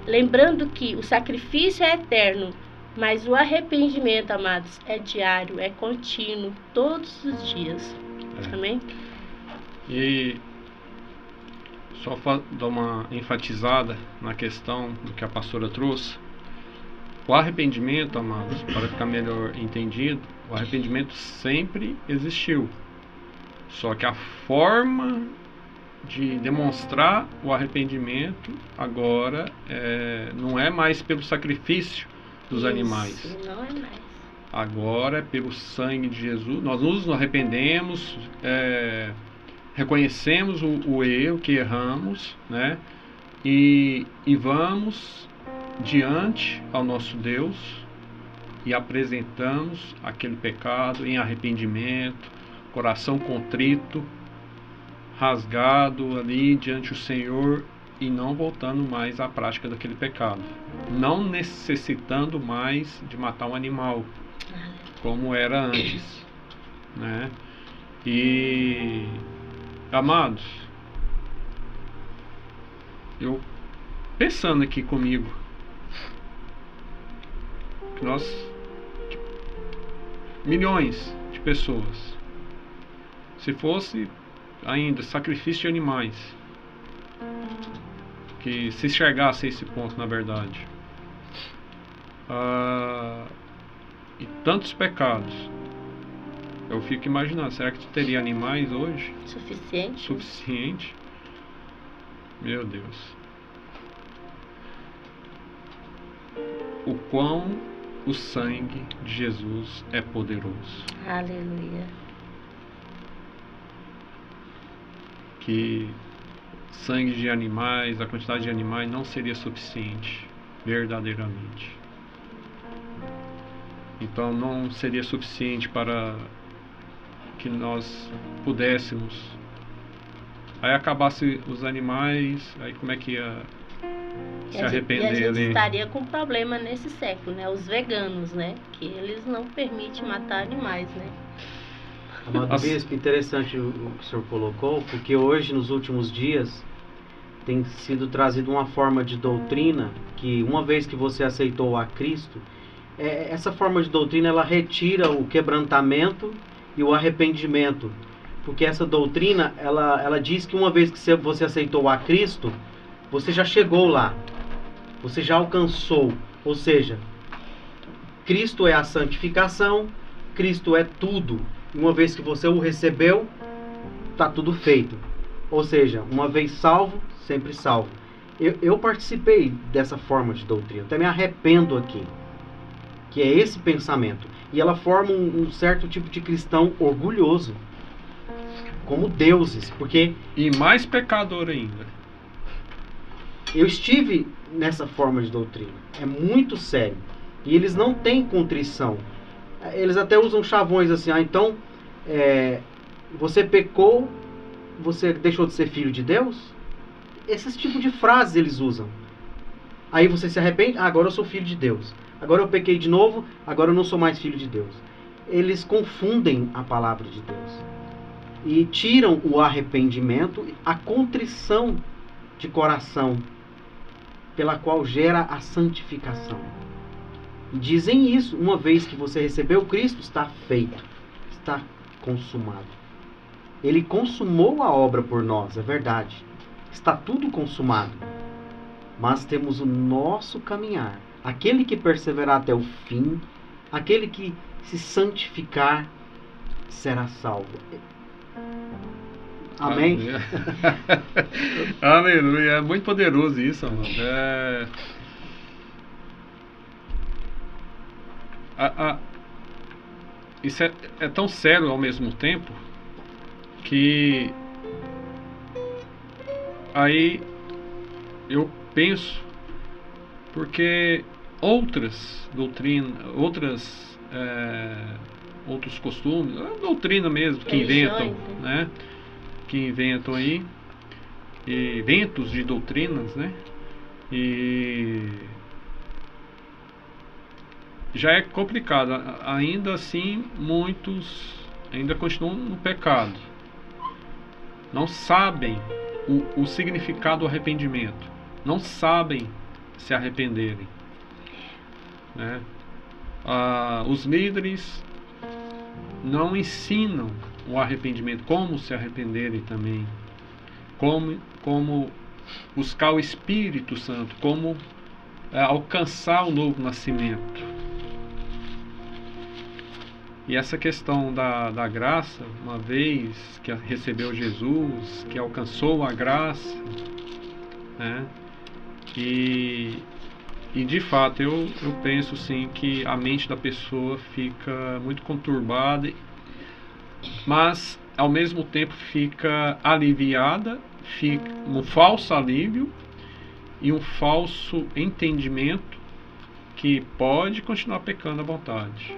lembrando que o sacrifício é eterno, mas o arrependimento, amados, é diário, é contínuo, todos os dias, amém? E só dar uma enfatizada na questão do que a pastora trouxe. O arrependimento, amados, para ficar melhor entendido, o arrependimento sempre existiu, só que a forma de demonstrar o arrependimento agora não é mais pelo sacrifício dos animais. Não é mais. Agora é pelo sangue de Jesus. Nós nos arrependemos, reconhecemos o erro que erramos, né? E vamos diante ao nosso Deus e apresentamos aquele pecado em arrependimento, coração contrito, rasgado ali diante do Senhor, e não voltando mais à prática daquele pecado, não necessitando mais de matar um animal como era antes, né? E amados, eu pensando aqui comigo, que nós, milhões de pessoas, se fosse ainda sacrifício de animais, que se enxergasse esse ponto, na verdade, e tantos pecados, eu fico imaginando, será que teria animais hoje suficiente? Meu Deus, o quão o sangue de Jesus é poderoso. Aleluia. Que sangue de animais, a quantidade de animais não seria suficiente, verdadeiramente. Então não seria suficiente para que nós pudéssemos Aí acabasse os animais, aí como é que ia se arrepender e a gente ali? estaria com problema nesse século, né? Os veganos, né? Que eles não permitem matar animais, né? Amado Bispo, interessante o que o senhor colocou, porque hoje, nos últimos dias, tem sido trazido uma forma de doutrina que, uma vez que você aceitou a Cristo, essa forma de doutrina, ela retira o quebrantamento e o arrependimento. Porque essa doutrina, ela diz que uma vez que você aceitou a Cristo, você já chegou lá, você já alcançou. Ou seja, Cristo é a santificação, Cristo é tudo. Uma vez que você o recebeu, está tudo feito. Ou seja, uma vez salvo, sempre salvo. Eu participei dessa forma de doutrina, até me arrependo aqui, que é esse pensamento. E ela forma um certo tipo de cristão orgulhoso, como deuses, porque... E mais pecador ainda. Eu estive nessa forma de doutrina, é muito sério. E eles não têm contrição. Eles até usam chavões assim, então, você pecou, você deixou de ser filho de Deus? Esse tipo de frases eles usam. Aí você se arrepende, agora eu sou filho de Deus. Agora eu pequei de novo, agora eu não sou mais filho de Deus. Eles confundem a palavra de Deus. E tiram o arrependimento, a contrição de coração, pela qual gera a santificação. E dizem isso, uma vez que você recebeu Cristo, está feito, está consumado. Ele consumou a obra por nós, é verdade. Está tudo consumado. Mas temos o nosso caminhar. Aquele que perseverar até o fim, aquele que se santificar, será salvo. Amém? Aleluia. É muito poderoso isso, amado. Isso é tão sério ao mesmo tempo que aí eu penso, porque outras doutrinas, outros costumes, doutrina mesmo, que inventam, né? Que inventam aí, eventos de doutrinas, né? E já é complicado. Ainda assim, muitos ainda continuam no pecado. Não sabem o significado do arrependimento. Não sabem se arrependerem, né? Os líderes não ensinam o arrependimento, como se arrependerem também, como buscar o Espírito Santo, como alcançar o novo nascimento. E essa questão da graça, uma vez que recebeu Jesus, que alcançou a graça, né? E de fato eu penso sim que a mente da pessoa fica muito conturbada, mas ao mesmo tempo fica aliviada, fica um falso alívio e um falso entendimento que pode continuar pecando à vontade,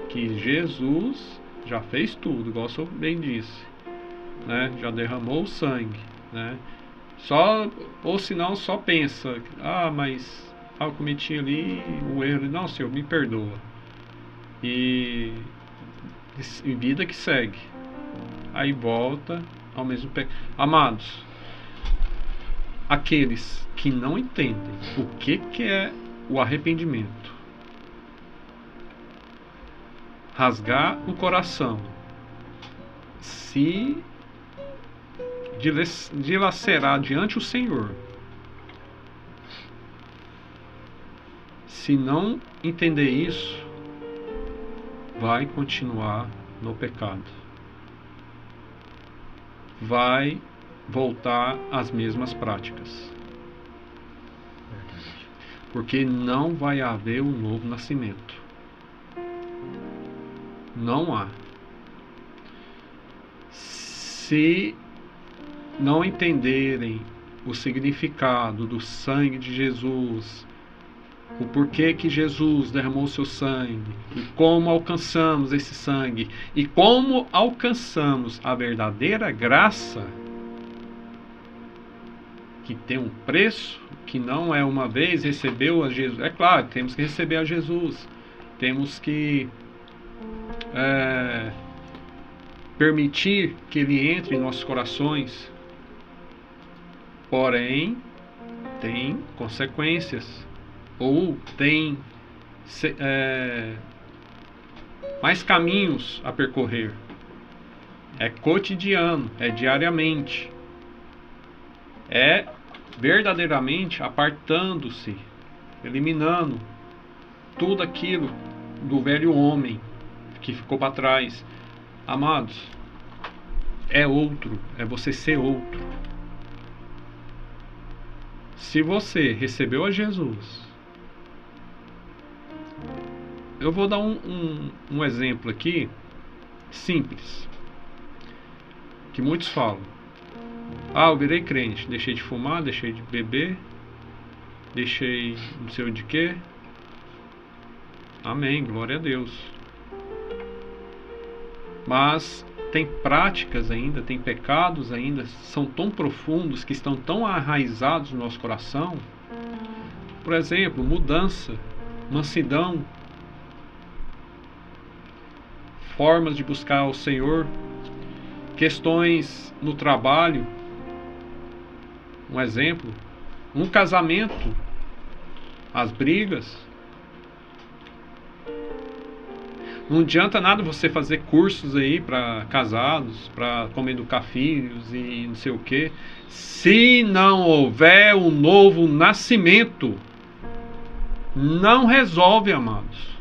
que Jesus já fez tudo, igual o senhor bem disse, né? Já derramou o sangue, né? Ou senão só pensa, mas eu cometi ali o erro, não, Senhor, me perdoa, e vida que segue, aí volta ao mesmo pecado. Amados, aqueles que não entendem o que é o arrependimento, rasgar o coração, se dilacerar diante do Senhor, se não entender isso, vai continuar no pecado, vai voltar às mesmas práticas, porque não vai haver um novo nascimento. Não há. Se não entenderem o significado do sangue de Jesus, o porquê que Jesus derramou seu sangue, e como alcançamos esse sangue, e como alcançamos a verdadeira graça, que tem um preço, que não é uma vez recebeu a Jesus. É claro, temos que receber a Jesus, temos que permitir que Ele entre em nossos corações, porém tem consequências, ou tem mais caminhos a percorrer. É cotidiano, é diariamente, é verdadeiramente apartando-se, eliminando tudo aquilo do velho homem que ficou para trás. Amados, é outro, é você ser outro. Se você recebeu a Jesus, eu vou dar um exemplo aqui simples, que muitos falam: ah, eu virei crente, deixei de fumar, deixei de beber, deixei não sei de quê. Amém, glória a Deus. Mas tem práticas ainda, tem pecados ainda, são tão profundos, que estão tão arraizados no nosso coração. Por exemplo, mudança, mansidão, formas de buscar o Senhor, questões no trabalho. Um exemplo, um casamento, as brigas. Não adianta nada você fazer cursos aí para casados, para como educar filhos e não sei o que, se não houver um novo nascimento. Não resolve, amados.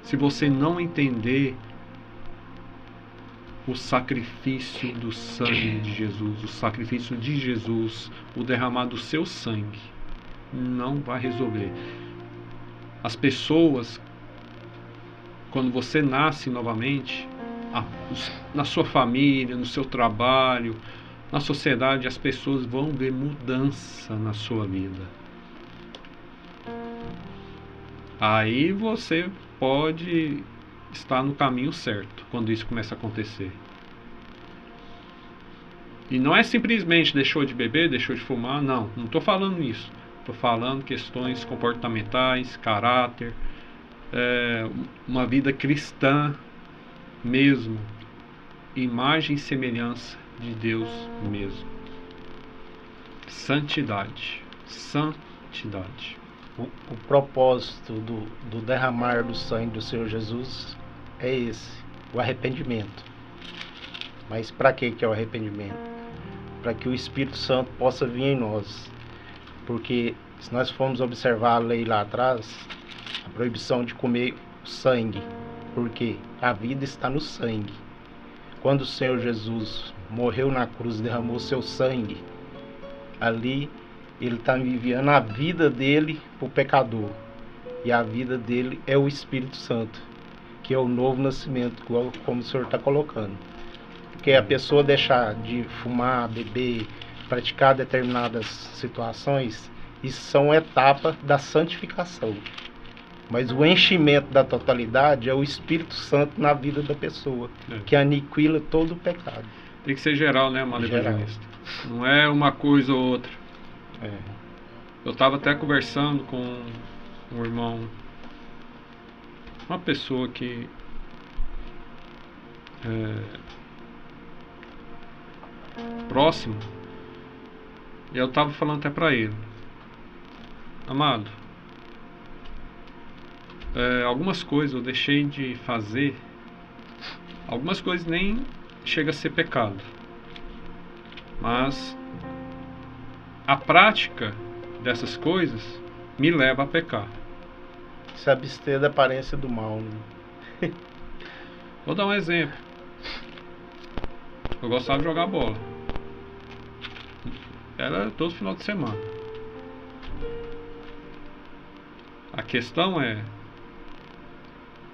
Se você não entender o sacrifício do sangue de Jesus, o sacrifício de Jesus, o derramar do seu sangue, não vai resolver. As pessoas, quando você nasce novamente, na sua família, no seu trabalho, na sociedade, as pessoas vão ver mudança na sua vida. Aí você pode estar no caminho certo quando isso começa a acontecer. E não é simplesmente deixou de beber, deixou de fumar, não estou falando isso. Estou falando questões comportamentais, caráter, uma vida cristã mesmo, imagem e semelhança de Deus mesmo. Santidade. O propósito do derramar do sangue do Senhor Jesus é esse, o arrependimento. Mas para que é o arrependimento? Para que o Espírito Santo possa vir em nós. Porque se nós formos observar a lei lá atrás, a proibição de comer sangue, porque a vida está no sangue. Quando o Senhor Jesus morreu na cruz, derramou seu sangue, ali Ele está enviando a vida dele para o pecador. E a vida dele é o Espírito Santo, que é o novo nascimento, como o Senhor está colocando. Porque a pessoa deixar de fumar, beber, praticar determinadas situações, isso são etapas da santificação. Mas o enchimento da totalidade é o Espírito Santo na vida da pessoa, que aniquila todo o pecado. Tem que ser geral, né, amado evangelista? Não é uma coisa ou outra. Eu estava até conversando com um irmão, uma pessoa que próximo, e eu estava falando até para ele: amado, algumas coisas eu deixei de fazer, algumas coisas nem chega a ser pecado, mas a prática dessas coisas me leva a pecar. Se abster da aparência do mal, né? Vou dar um exemplo. Eu gostava de jogar bola. Era todo final de semana. A questão é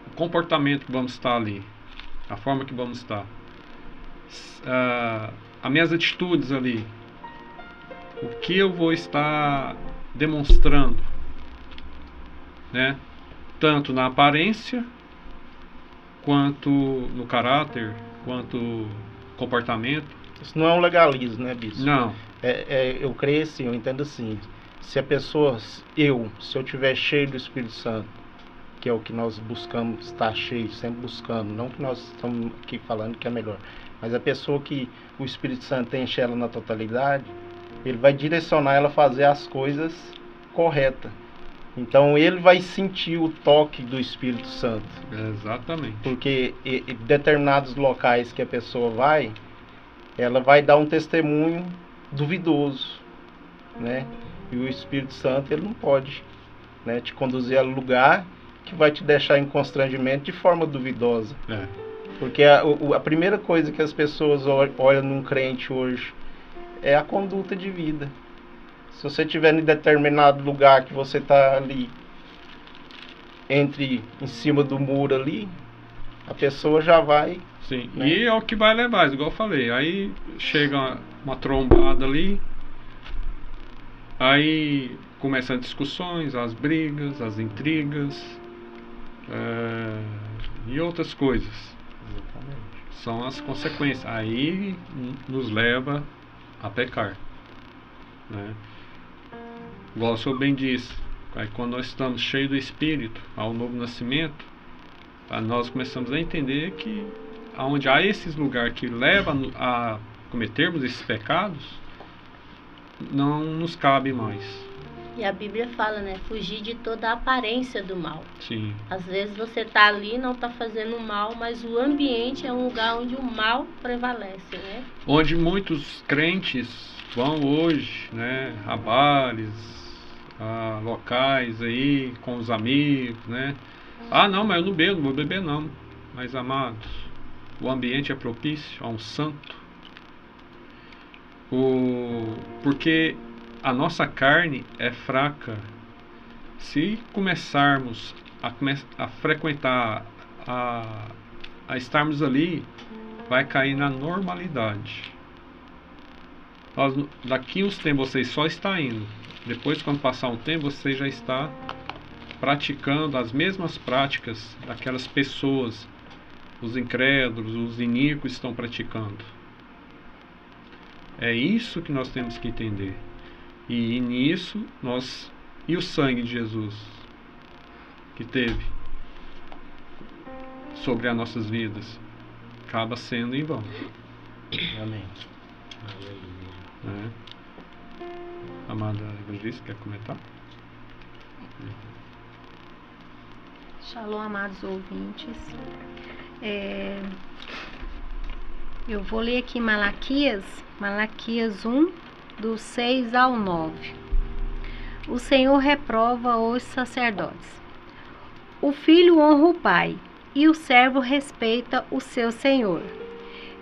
o comportamento que vamos estar ali, a forma que vamos estar, as minhas atitudes ali, o que eu vou estar demonstrando, né? Tanto na aparência, quanto no caráter, quanto comportamento. Isso não é um legalismo, né, bispo? Não. Eu creio assim, eu entendo assim, se a pessoa, se eu estiver cheio do Espírito Santo, que é o que nós buscamos estar cheio, sempre buscando, não que nós estamos aqui falando que é melhor, mas a pessoa que o Espírito Santo enche ela na totalidade, ele vai direcionar ela a fazer as coisas corretas. Então ele vai sentir o toque do Espírito Santo. Exatamente. Porque em determinados locais que a pessoa vai, ela vai dar um testemunho duvidoso, né? E o Espírito Santo, ele não pode, né, te conduzir a lugar que vai te deixar em constrangimento de forma duvidosa. Porque a primeira coisa que as pessoas olham num crente hoje é a conduta de vida. Se você estiver em determinado lugar que você está ali, em cima do muro ali, a pessoa já vai... Sim, né? E é o que vai levar, igual eu falei. Aí chega uma trombada ali, aí começam as discussões, as brigas, as intrigas, e outras coisas. Exatamente. São as consequências. Aí nos leva a pecar, né? Igual o senhor bem disse, aí quando nós estamos cheios do Espírito, ao novo nascimento, nós começamos a entender que onde há esses lugares que levam a cometermos esses pecados, não nos cabe mais. E a Bíblia fala, né? Fugir de toda a aparência do mal. Sim. Às vezes você tá ali, não tá fazendo mal, mas o ambiente é um lugar onde o mal prevalece, né? Onde muitos crentes vão hoje, né? A bares, a locais aí, com os amigos, né? Ah, não, mas eu não bebo, não vou beber não. Mas, amados, o ambiente é propício a um santo. Porque a nossa carne é fraca. Se começarmos a frequentar, a estarmos ali, vai cair na normalidade. Daqui uns tempos você só está indo. Depois, quando passar um tempo, você já está praticando as mesmas práticas daquelas pessoas, os incrédulos, os iníquos estão praticando. É isso que nós temos que entender. E nisso e o sangue de Jesus que teve sobre as nossas vidas acaba sendo em vão. Amém. Né? Amada Evangelista, quer comentar? Shalom, amados ouvintes. Eu vou ler aqui Malaquias 1, do 6 ao 9. O Senhor reprova os sacerdotes. O filho honra o pai, e o servo respeita o seu senhor.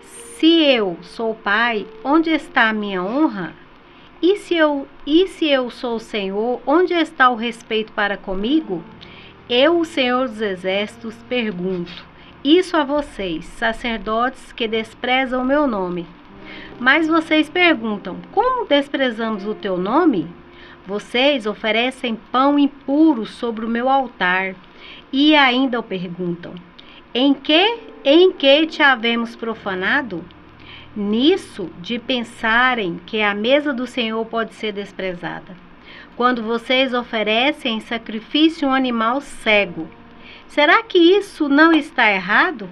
Se eu sou pai, onde está a minha honra? E se eu sou o Senhor, onde está o respeito para comigo? Eu, o Senhor dos Exércitos, pergunto isso a vocês, sacerdotes que desprezam o meu nome. Mas vocês perguntam, como desprezamos o teu nome? Vocês oferecem pão impuro sobre o meu altar e ainda o perguntam, em que te havemos profanado? Nisso de pensarem que a mesa do Senhor pode ser desprezada. Quando vocês oferecem em sacrifício um animal cego, será que isso não está errado?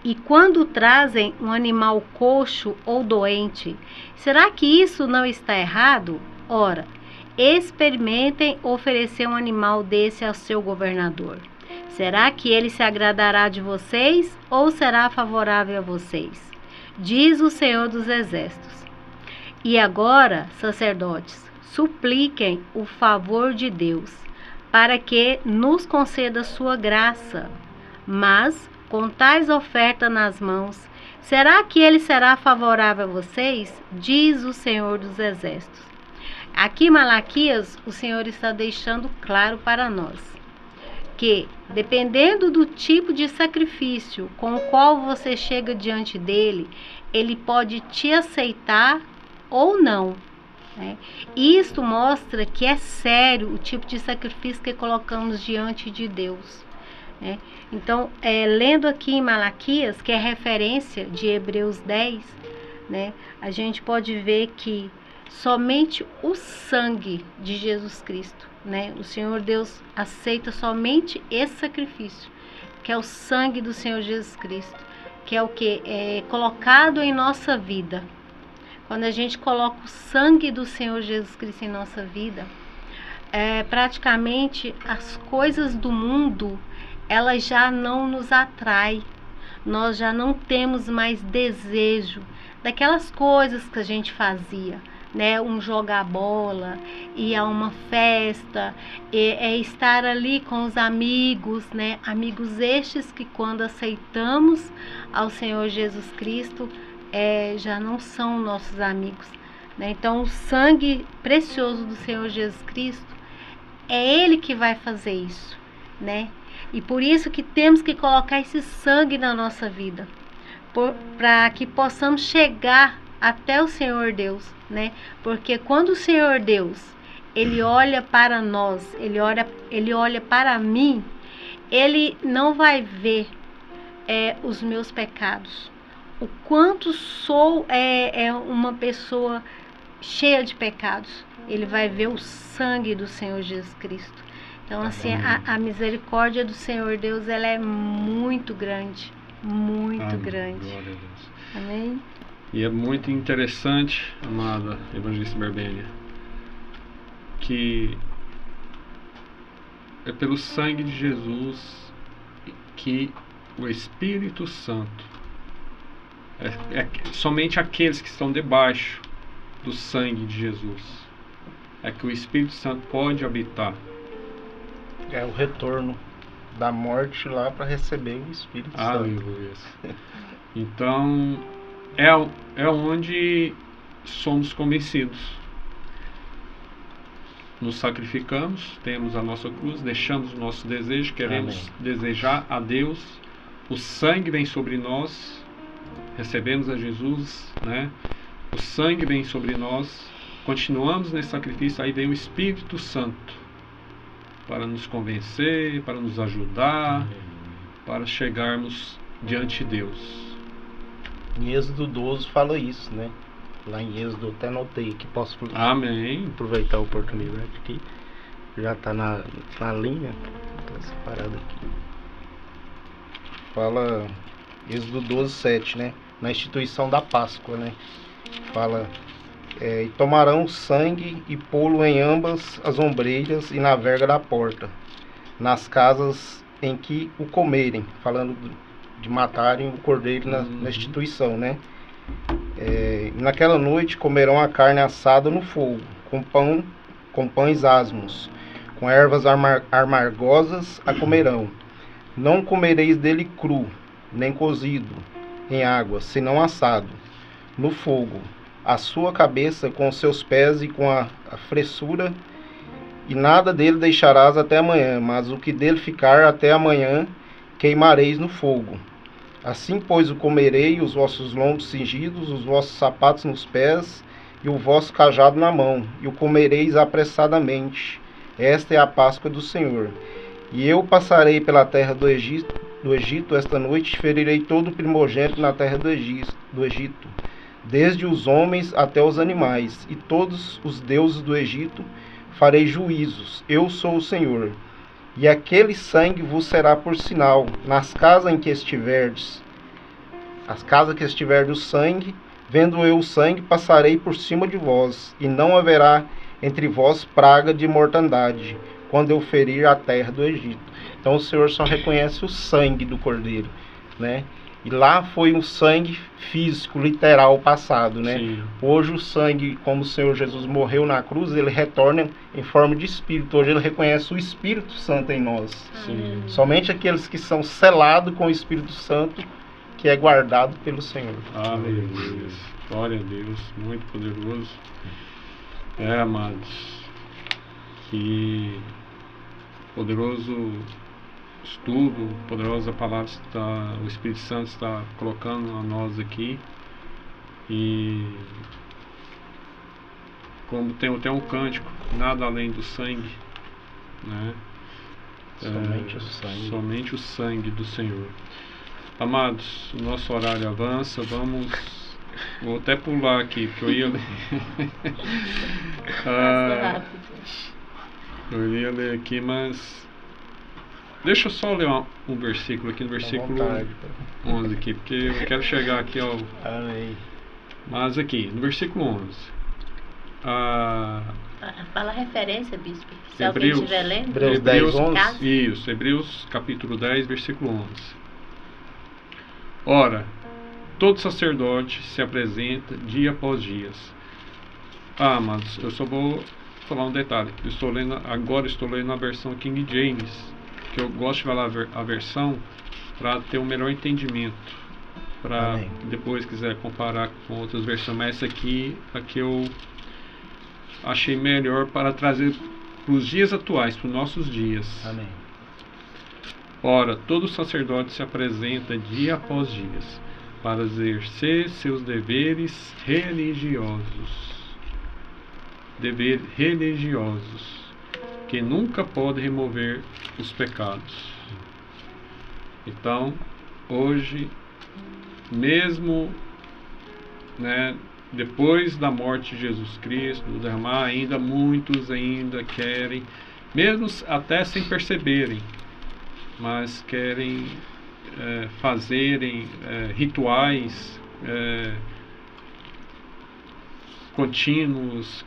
E quando trazem um animal coxo ou doente, será que isso não está errado? Ora, experimentem oferecer um animal desse ao seu governador. Será que ele se agradará de vocês ou será favorável a vocês? Diz o Senhor dos Exércitos. E agora, sacerdotes, supliquem o favor de Deus, para que nos conceda sua graça. Mas, com tais ofertas nas mãos, será que ele será favorável a vocês? Diz o Senhor dos Exércitos. Aqui em Malaquias, o Senhor está deixando claro para nós que, dependendo do tipo de sacrifício com o qual você chega diante dele, ele pode te aceitar ou não. Né? Isto mostra que é sério o tipo de sacrifício que colocamos diante de Deus. Né? Então, lendo aqui em Malaquias, que é referência de Hebreus 10, né, a gente pode ver que somente o sangue de Jesus Cristo, né? O Senhor Deus aceita somente esse sacrifício, que é o sangue do Senhor Jesus Cristo, que é o que é colocado em nossa vida. Quando a gente coloca o sangue do Senhor Jesus Cristo em nossa vida, praticamente as coisas do mundo, elas já não nos atraem. Nós já não temos mais desejo daquelas coisas que a gente fazia, né? Jogar bola, ir a uma festa, estar ali com os amigos, né? Amigos estes que, quando aceitamos ao Senhor Jesus Cristo, já não são nossos amigos, né? Então, o sangue precioso do Senhor Jesus Cristo, é Ele que vai fazer isso, né? E por isso que temos que colocar esse sangue na nossa vida, para que possamos chegar até o Senhor Deus, né? Porque quando o Senhor Deus, Ele olha para nós, Ele olha para mim, Ele não vai ver os meus pecados, o quanto sou uma pessoa cheia de pecados. Ele vai ver o sangue do Senhor Jesus Cristo. Então, assim, a misericórdia do Senhor Deus, ela é muito grande, muito Amém. grande. Glória a Deus. Amém? E é muito interessante, amada Evangelista Berbênia, que é pelo sangue de Jesus que o Espírito Santo, somente aqueles que estão debaixo do sangue de Jesus, é que o Espírito Santo pode habitar. É o retorno da morte lá para receber o Espírito Santo. Aleluia. Então, é onde somos convencidos. Nos sacrificamos, temos a nossa cruz, deixamos o nosso desejo, queremos desejar a Deus. O sangue vem sobre nós, recebemos a Jesus, né? O sangue vem sobre nós, continuamos nesse sacrifício, aí vem o Espírito Santo para nos convencer, para nos ajudar, para chegarmos diante de Deus. Em Êxodo 12 fala isso, né? Lá em Êxodo, até anotei que posso aproveitar a oportunidade aqui. Já está na linha, está separado aqui. Fala Êxodo 12, 7, né? Na instituição da Páscoa, né? Fala: e tomarão sangue e pô-lo em ambas as ombreiras e na verga da porta, nas casas em que o comerem, falando de matarem o cordeiro na instituição, né? Naquela noite comerão a carne assada no fogo, com pães asmos, com ervas amargosas a comerão. Não comereis dele cru, nem cozido em água, senão assado no fogo, a sua cabeça com os seus pés e com a fressura, e nada dele deixarás até amanhã, mas o que dele ficar até amanhã queimareis no fogo. Assim, pois, o comerei, os vossos lombos cingidos, os vossos sapatos nos pés, e o vosso cajado na mão, e o comereis apressadamente. Esta é a Páscoa do Senhor. E eu passarei pela terra do Egito esta noite, e ferirei todo o primogênito na terra do Egito, desde os homens até os animais, e todos os deuses do Egito farei juízos. Eu sou o Senhor. E aquele sangue vos será por sinal nas casas em que estiverdes. As casas que estiverdes o sangue, vendo eu o sangue, passarei por cima de vós, e não haverá entre vós praga de mortandade, quando eu ferir a terra do Egito. Então o Senhor só reconhece o sangue do cordeiro, né? E lá foi um sangue físico, literal, passado, né? Sim. Hoje o sangue, como o Senhor Jesus morreu na cruz, ele retorna em forma de Espírito. Hoje ele reconhece o Espírito Santo em nós. Sim. Somente aqueles que são selados com o Espírito Santo, que é guardado pelo Senhor. Aleluia. Glória a Deus, muito poderoso. Amados, que poderoso estudo, poderosa palavra o Espírito Santo está colocando a nós aqui. E como tem até um cântico, nada além do sangue, né? Somente o sangue. Somente o sangue do Senhor. Amados, o nosso horário avança, vamos Vou até pular aqui, porque eu ia ler. Eu ia ler aqui, mas deixa eu só ler um versículo aqui, no versículo 11 aqui, porque eu quero chegar aqui ao... Amém. Mas aqui, no versículo 11. Fala a referência, bispo. Se Hebreus, alguém estiver lendo. Hebreus 10, 11. Isso, Hebreus capítulo 10, versículo 11. Ora, todo sacerdote se apresenta dia após dia. Mas eu só vou falar um detalhe. Agora estou lendo a versão King James, que eu gosto de falar a versão para ter um melhor entendimento. Para depois quiser comparar com outras versões. Mas essa aqui, a que eu achei melhor para trazer para os dias atuais, para os nossos dias. Amém. Ora, todo sacerdote se apresenta dia após dia para exercer seus deveres religiosos. Deveres religiosos, que nunca podem remover os pecados. Então, hoje, mesmo, né, depois da morte de Jesus Cristo, do derramar, ainda muitos ainda querem, mesmo até sem perceberem, mas querem fazerem rituais contínuos,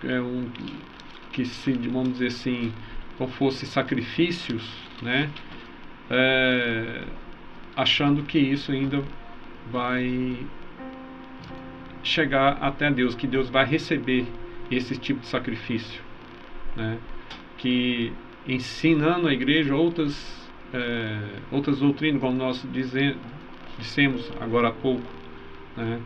que se, vamos dizer assim, como fossem sacrifícios, né? Achando que isso ainda vai chegar até Deus, que Deus vai receber esse tipo de sacrifício, né? Que ensinando a igreja outras doutrinas, como nós dissemos agora há pouco, né?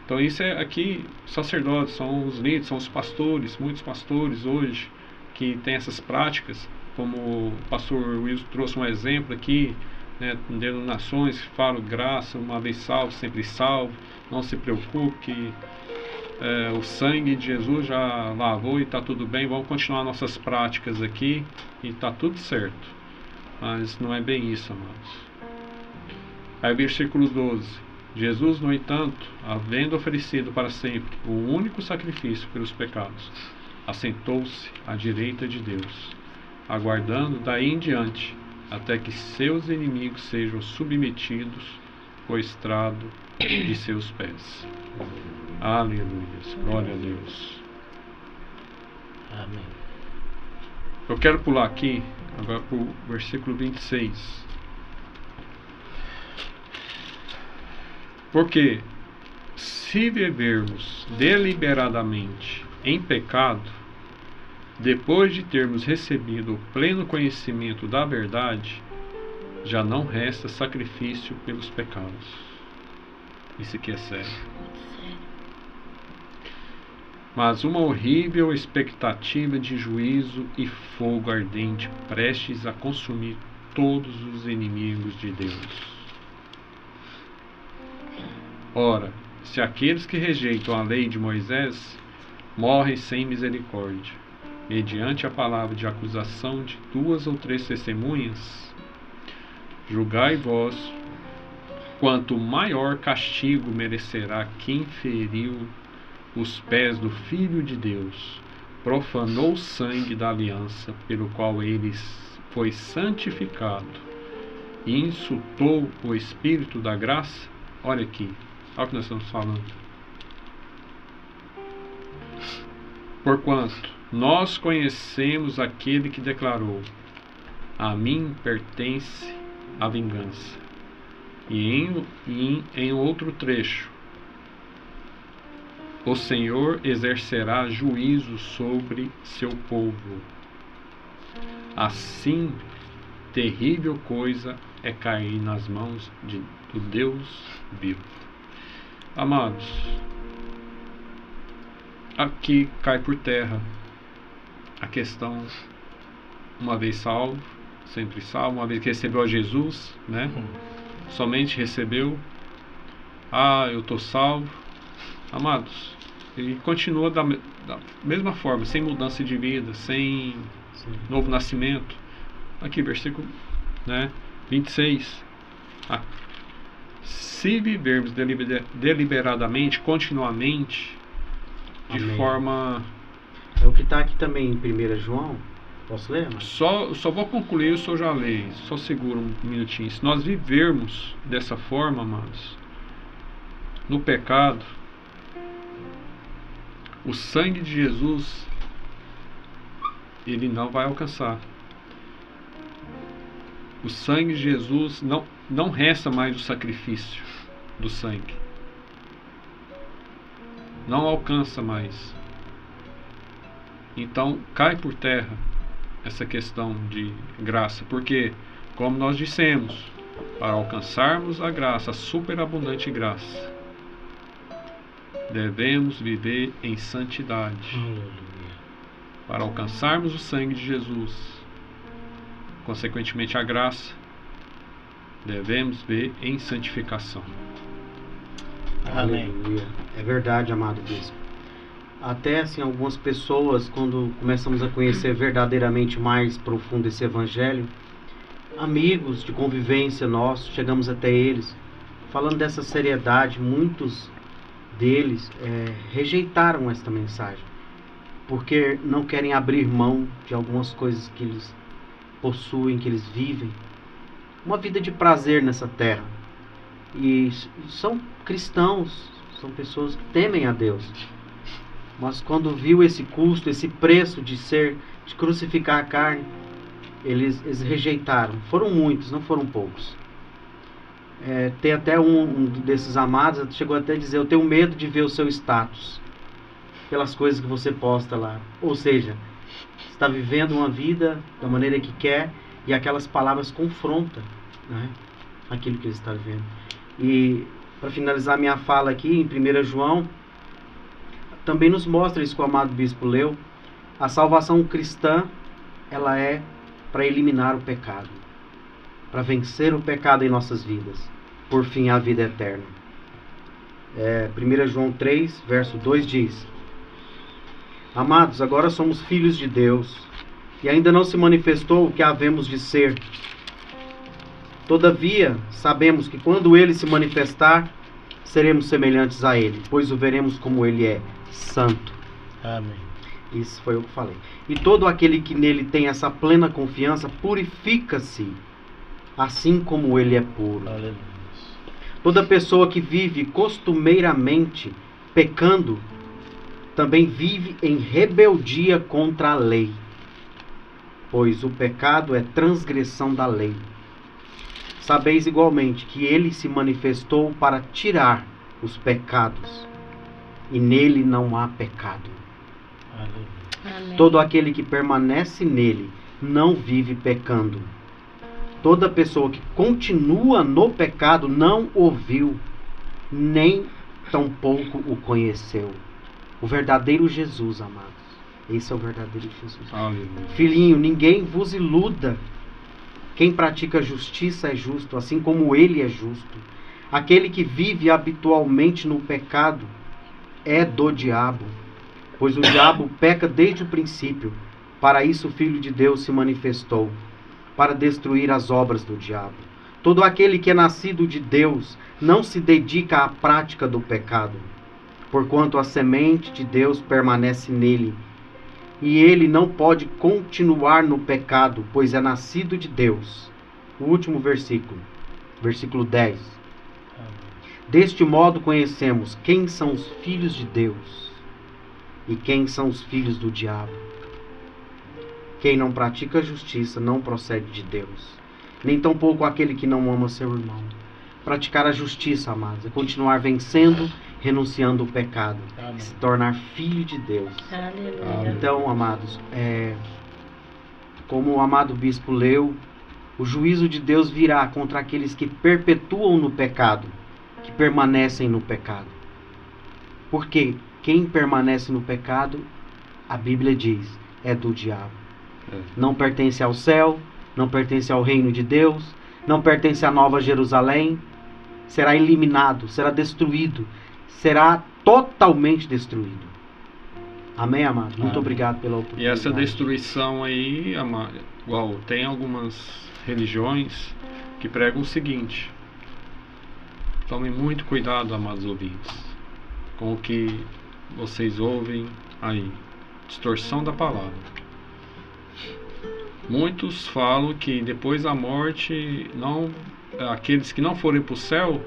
Então isso é aqui, sacerdotes, são os líderes, são os pastores, muitos pastores hoje que têm essas práticas, como o pastor Wilson trouxe um exemplo aqui, né, denominações que falam graça, uma vez salvo, sempre salvo, não se preocupe que o sangue de Jesus já lavou e está tudo bem, vamos continuar nossas práticas aqui e está tudo certo. Mas não é bem isso, amados. Aí versículo 12. Jesus, no entanto, havendo oferecido para sempre o único sacrifício pelos pecados, assentou-se à direita de Deus, aguardando daí em diante até que seus inimigos sejam submetidos ao estrado de seus pés. Aleluia. Glória a Deus. Amém. Eu quero pular aqui agora para o versículo 26. Porque se vivermos deliberadamente em pecado, depois de termos recebido o pleno conhecimento da verdade, já não resta sacrifício pelos pecados. Isso aqui é sério. Mas uma horrível expectativa de juízo e fogo ardente, prestes a consumir todos os inimigos de Deus. Ora, se aqueles que rejeitam a lei de Moisés morrem sem misericórdia, mediante a palavra de acusação de 2 ou 3 testemunhas, julgai vós quanto maior castigo merecerá quem feriu os pés do Filho de Deus, profanou o sangue da aliança pelo qual ele foi santificado e insultou o Espírito da graça. Olha aqui, olha o que nós estamos falando. Porquanto nós conhecemos aquele que declarou: a mim pertence a vingança. E em outro trecho: o Senhor exercerá juízo sobre seu povo. Assim, terrível coisa é cair nas mãos do Deus vivo. Amados, aqui cai por terra a questão, uma vez salvo, sempre salvo, uma vez que recebeu a Jesus, né? Somente recebeu, eu estou salvo. Amados, ele continua da mesma forma, sem mudança de vida, sem novo nascimento. Aqui, versículo 26. Se vivermos deliberadamente, continuamente, de Amém. forma... É o que está aqui também em 1 João. Posso ler, amado? Só vou concluir, eu só já leio. Só segura um minutinho. Se nós vivermos dessa forma, amados, no pecado, o sangue de Jesus, ele não vai alcançar. O sangue de Jesus não resta mais o sacrifício do sangue. Não alcança mais. Então cai por terra essa questão de graça, porque, como nós dissemos, para alcançarmos a graça, a superabundante graça, devemos viver em santidade. Para alcançarmos o sangue de Jesus, consequentemente a graça, devemos viver em santificação. Amém. Aleluia. É verdade, amado bispo. Até assim, algumas pessoas, quando começamos a conhecer verdadeiramente mais profundo esse evangelho, amigos de convivência nossos, chegamos até eles, falando dessa seriedade, muitos deles rejeitaram esta mensagem, porque não querem abrir mão de algumas coisas que eles possuem, que eles vivem, uma vida de prazer nessa terra, e são cristãos, são pessoas que temem a Deus, mas quando viu esse custo, esse preço de crucificar a carne, eles rejeitaram. Foram muitos, não foram poucos. Tem até um desses amados, chegou até a dizer: eu tenho medo de ver o seu status, pelas coisas que você posta lá. Ou seja, está vivendo uma vida da maneira que quer, e aquelas palavras confrontam, né, aquilo que ele está vivendo. E para finalizar minha fala aqui, em 1 João, também nos mostra isso que o amado bispo leu. A salvação cristã, ela é para eliminar o pecado, para vencer o pecado em nossas vidas, por fim a vida eterna. 1 João 3, verso 2 diz: amados, agora somos filhos de Deus, e ainda não se manifestou o que havemos de ser. Todavia, sabemos que quando ele se manifestar, seremos semelhantes a ele, pois o veremos como ele é, santo. Amém. Isso foi o que falei. E todo aquele que nele tem essa plena confiança, purifica-se, assim como ele é puro. Aleluia. Toda pessoa que vive costumeiramente pecando, também vive em rebeldia contra a lei, pois o pecado é transgressão da lei. Sabeis igualmente que ele se manifestou para tirar os pecados, e nele não há pecado. Amém. Todo aquele que permanece nele não vive pecando. Toda pessoa que continua no pecado não o viu, nem tampouco o conheceu. O verdadeiro Jesus, amados. Esse é o verdadeiro Jesus. Aleluia. Filhinho, ninguém vos iluda. Quem pratica justiça é justo, assim como ele é justo. Aquele que vive habitualmente no pecado é do diabo, pois o diabo peca desde o princípio. Para isso o Filho de Deus se manifestou, para destruir as obras do diabo. Todo aquele que é nascido de Deus não se dedica à prática do pecado, porquanto a semente de Deus permanece nele, e ele não pode continuar no pecado, pois é nascido de Deus. O último versículo, versículo 10. Deste modo conhecemos quem são os filhos de Deus e quem são os filhos do diabo. Quem não pratica a justiça não procede de Deus, nem tampouco aquele que não ama seu irmão. Praticar a justiça, amados, é continuar vencendo, renunciando o pecado, se tornar filho de Deus. Aleluia. Então, amados, como o amado bispo leu, o juízo de Deus virá contra aqueles que perpetuam no pecado, que permanecem no pecado. Porque quem permanece no pecado, a Bíblia diz, é do diabo. Não pertence ao céu, não pertence ao reino de Deus, não pertence à Nova Jerusalém. Será eliminado, será destruído, será totalmente destruído. Amém, amado? Muito obrigado pela oportunidade. E essa destruição aí, amado, igual tem algumas religiões que pregam o seguinte: Tomem muito cuidado, amados ouvintes, com o que vocês ouvem aí. Distorção da palavra. Muitos falam que depois da morte, aqueles que não forem para o céu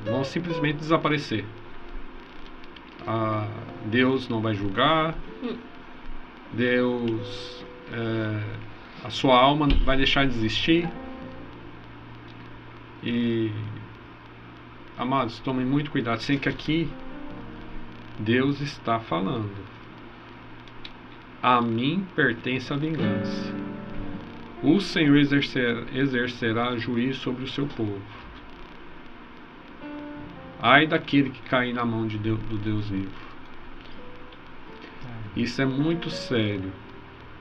vão simplesmente desaparecer. Deus não vai julgar. Deus, a sua alma vai deixar de existir. E, amados, tomem muito cuidado, sem que aqui Deus está falando: a mim pertence a vingança. O Senhor exercerá juízo sobre o seu povo. Ai daquele que cair na mão do Deus vivo. Isso é muito sério,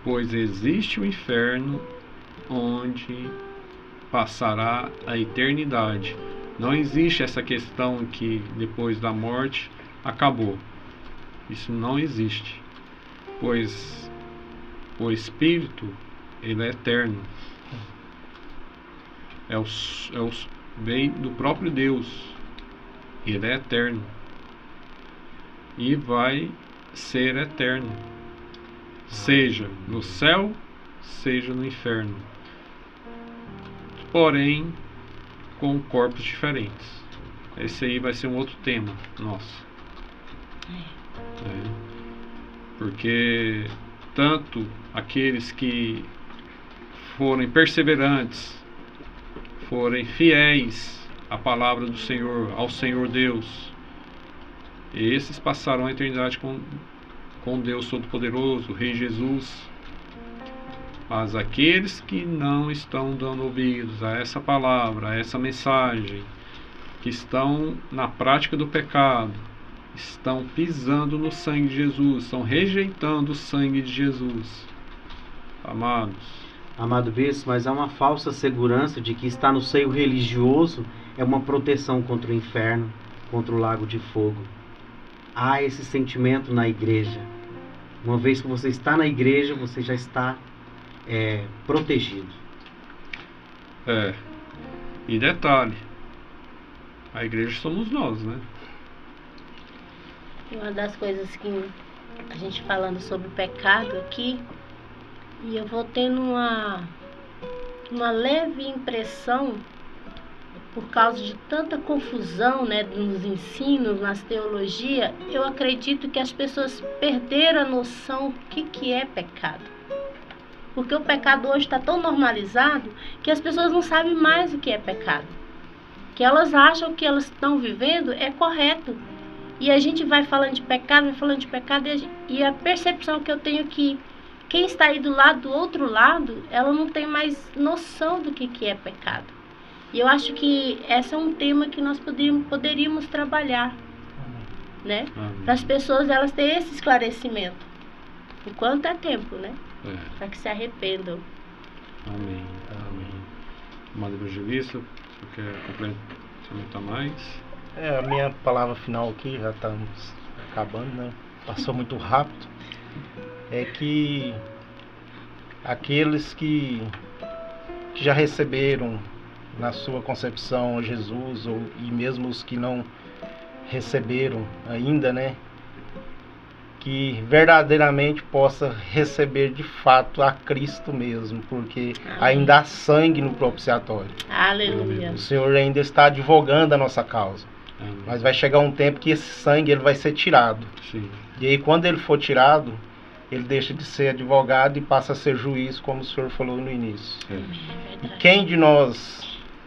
pois existe o inferno onde passará a eternidade. Não existe essa questão que depois da morte acabou. Isso não existe, pois o Espírito, ele é eterno. Vem do próprio Deus. Ele é eterno e vai ser eterno, seja no céu, seja no inferno, porém com corpos diferentes. Esse aí vai ser um outro tema nosso. Porque tanto aqueles que forem perseverantes, forem fiéis à palavra do Senhor, ao Senhor Deus, esses passarão a eternidade com Deus Todo-Poderoso, o Rei Jesus. Mas aqueles que não estão dando ouvidos a essa palavra, a essa mensagem, que estão na prática do pecado, estão pisando no sangue de Jesus, estão rejeitando o sangue de Jesus. Amado bispo, mas há uma falsa segurança de que estar no seio religioso é uma proteção contra o inferno, contra o lago de fogo. Há esse sentimento na igreja. Uma vez que você está na igreja, você já está protegido. E detalhe, a igreja somos nós, né? Uma das coisas que a gente falando sobre pecado aqui, e eu vou tendo uma leve impressão, por causa de tanta confusão, né, nos ensinos, nas teologias, eu acredito que as pessoas perderam a noção do que é pecado. Porque o pecado hoje está tão normalizado que as pessoas não sabem mais o que é pecado. Que elas acham que elas estão vivendo é correto. E a gente vai falando de pecado, e a percepção que eu tenho que quem está aí do outro lado, ela não tem mais noção do que é pecado. E eu acho que esse é um tema que nós poderíamos trabalhar, né? Para as pessoas elas terem esse esclarecimento. Enquanto é tempo, né? Para que se arrependam. Amém. Amado Evangelista, você quer complementar mais? A minha palavra final aqui, já estamos acabando, né? Passou muito rápido. É que aqueles que já receberam na sua concepção a Jesus, e mesmo os que não receberam ainda, né, que verdadeiramente possa receber de fato a Cristo mesmo, porque ainda há sangue no propiciatório. Aleluia. O Senhor ainda está advogando a nossa causa. Mas vai chegar um tempo que esse sangue ele vai ser tirado. Sim. E aí quando ele for tirado, ele deixa de ser advogado e passa a ser juiz, como o senhor falou no início. E quem de nós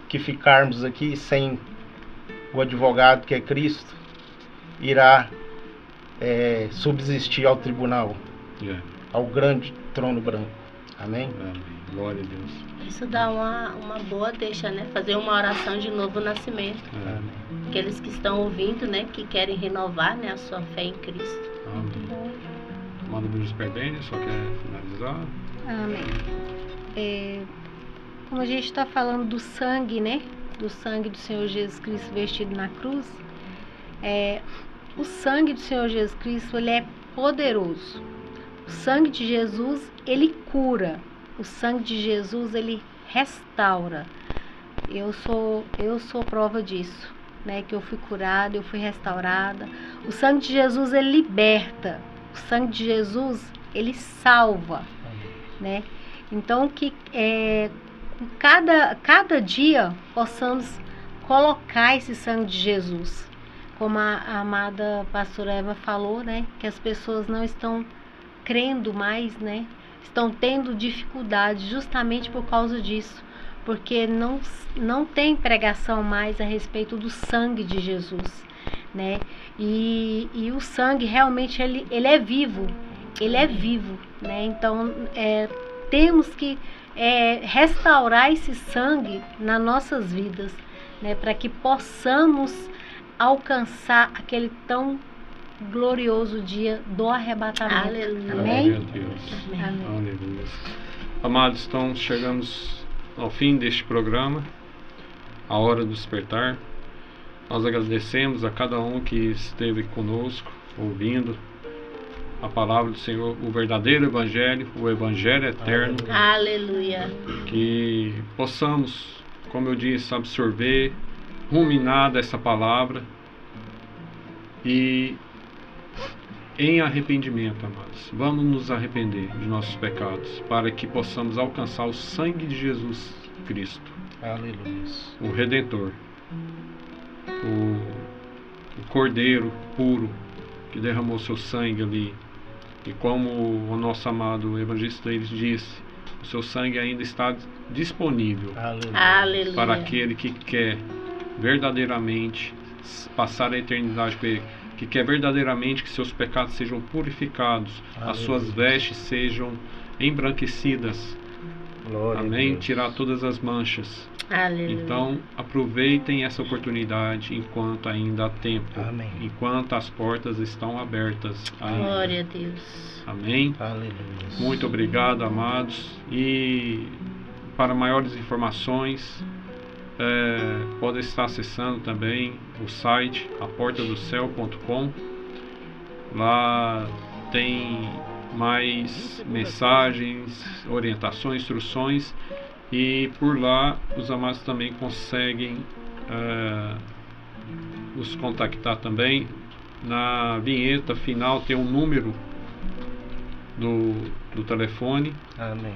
que ficarmos aqui sem o advogado que é Cristo irá subsistir ao tribunal, ao grande trono branco? Amém? Amém. Glória a Deus. Isso dá uma boa deixa, né? Fazer uma oração de novo nascimento. Aqueles que estão ouvindo, né? Que querem renovar, né, a sua fé em Cristo. Amém. Manda Luiz Perdene, só quer finalizar. Amém. Como a gente está falando do sangue, né? Do sangue do Senhor Jesus Cristo vertido na cruz. O sangue do Senhor Jesus Cristo, ele é poderoso. O sangue de Jesus, ele cura. O sangue de Jesus, ele restaura. eu sou prova disso, né? Que eu fui curada, eu fui restaurada. O sangue de Jesus, ele liberta. O sangue de Jesus, ele salva, né? Então, que cada dia possamos colocar esse sangue de Jesus. Como a amada pastora Eva falou, né? Que as pessoas não estão crendo mais, né? Estão tendo dificuldade justamente por causa disso. Porque não tem pregação mais a respeito do sangue de Jesus, né? E o sangue realmente ele é vivo, né? Então temos que restaurar esse sangue nas nossas vidas, né? Para que possamos alcançar aquele tão glorioso dia do arrebatamento. Aleluia. Amém? Glória a Deus. Amém. Aleluia. Amados, então chegamos ao fim deste programa, a hora do despertar. Nós agradecemos a cada um que esteve conosco, ouvindo a palavra do Senhor, o verdadeiro Evangelho, o Evangelho eterno. Aleluia. Que possamos, como eu disse, absorver, ruminar dessa palavra e em arrependimento, amados. Vamos nos arrepender de nossos pecados para que possamos alcançar o sangue de Jesus Cristo. Aleluia. O Redentor, o Cordeiro puro que derramou seu sangue ali. E como o nosso amado evangelista disse, o seu sangue ainda está disponível Aleluia. para aquele que quer verdadeiramente passar a eternidade com ele, que quer verdadeiramente que seus pecados sejam purificados, as suas vestes sejam embranquecidas. Glória Amém? a Deus. Tirar todas as manchas. Aleluia. Então, aproveitem essa oportunidade enquanto ainda há tempo. Amém. Enquanto as portas estão abertas ainda. Glória a Deus. Amém? Aleluia. Muito obrigado, amados. E para maiores informações, podem estar acessando também o site aportadocel.com. Lá tem mais mensagens, orientações, instruções, e por lá os amados também conseguem nos contactar também. Na vinheta final tem um número do telefone. Amém.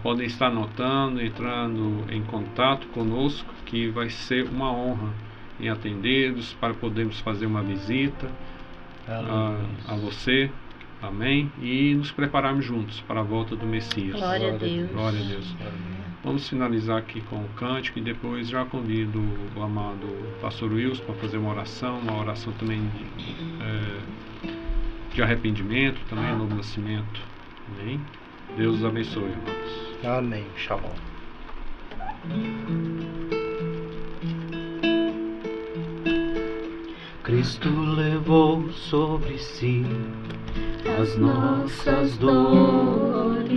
Podem estar anotando, entrando em contato conosco, que vai ser uma honra em atendê-los, para podermos fazer uma visita a você. Amém? E nos prepararmos juntos para a volta do Messias. Glória a Deus. Glória a Deus. Vamos finalizar aqui com o cântico e depois já convido o amado pastor Wilson para fazer uma oração também de arrependimento, também novo nascimento. Amém? Deus os abençoe, irmãos. Amém. Shalom. Cristo levou sobre si as nossas dores.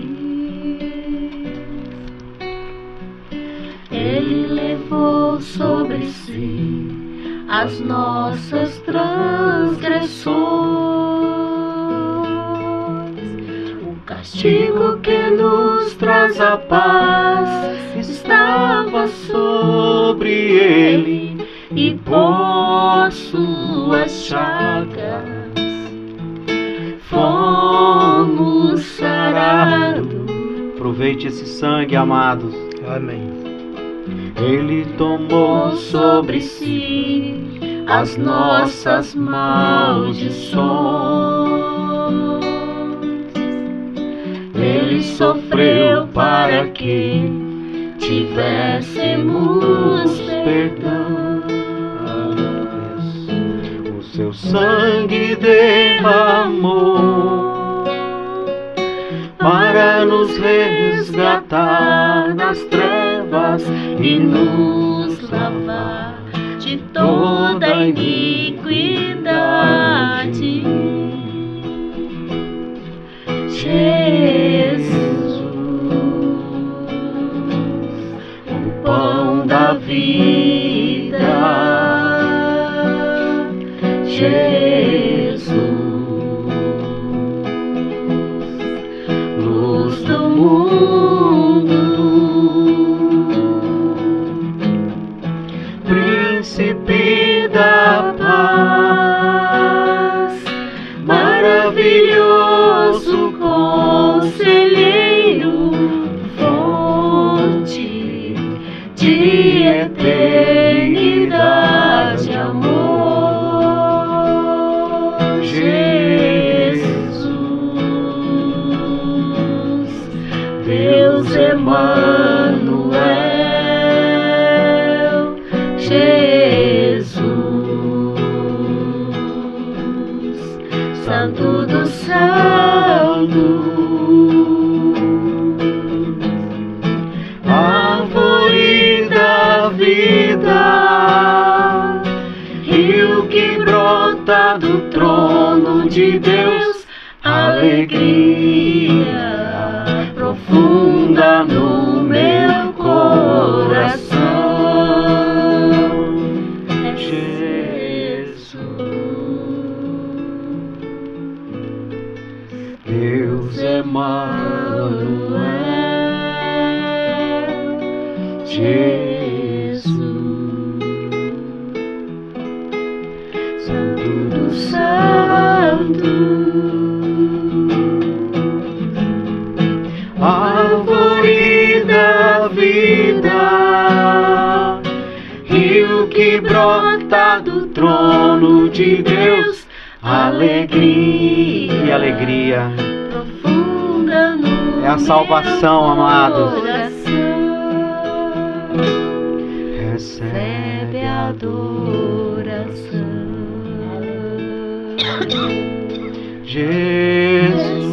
Ele levou sobre si as nossas transgressões. O castigo que nos traz a paz estava sobre ele, e por suas chagas fomos sarados. Aproveite esse sangue, amados. Amém. Ele tomou sobre si as nossas maldições. Ele sofreu para que tivéssemos perdão. O seu sangue derramou para nos resgatar das trevas E nos lavar de toda iniquidade. Jesus, o pão da vida. Jesus, luz do mundo. Santo dos santos, árvore da vida, rio que brota do trono de Deus, alegria profunda no meu coração. Deus Emmanuel, Jesus, Santo dos santos, árvore da vida, rio que brota do trono de Deus, alegria, alegria profunda no é a salvação, amados. Recebe a adoração, Jesus,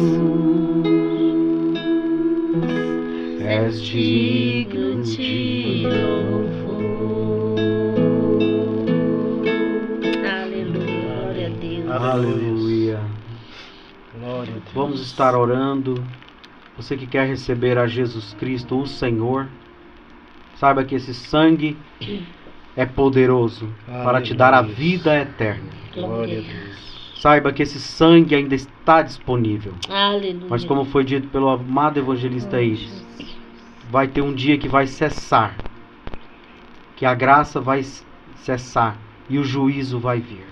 és digno de louvor. Aleluia. Glória a Deus. Vamos estar orando. Você que quer receber a Jesus Cristo, o Senhor, saiba que esse sangue é poderoso para te dar a vida eterna. Glória a Deus. Saiba que esse sangue ainda está disponível. Aleluia. Mas como foi dito pelo amado evangelista Iris, vai ter um dia que vai cessar, que a graça vai cessar e o juízo vai vir.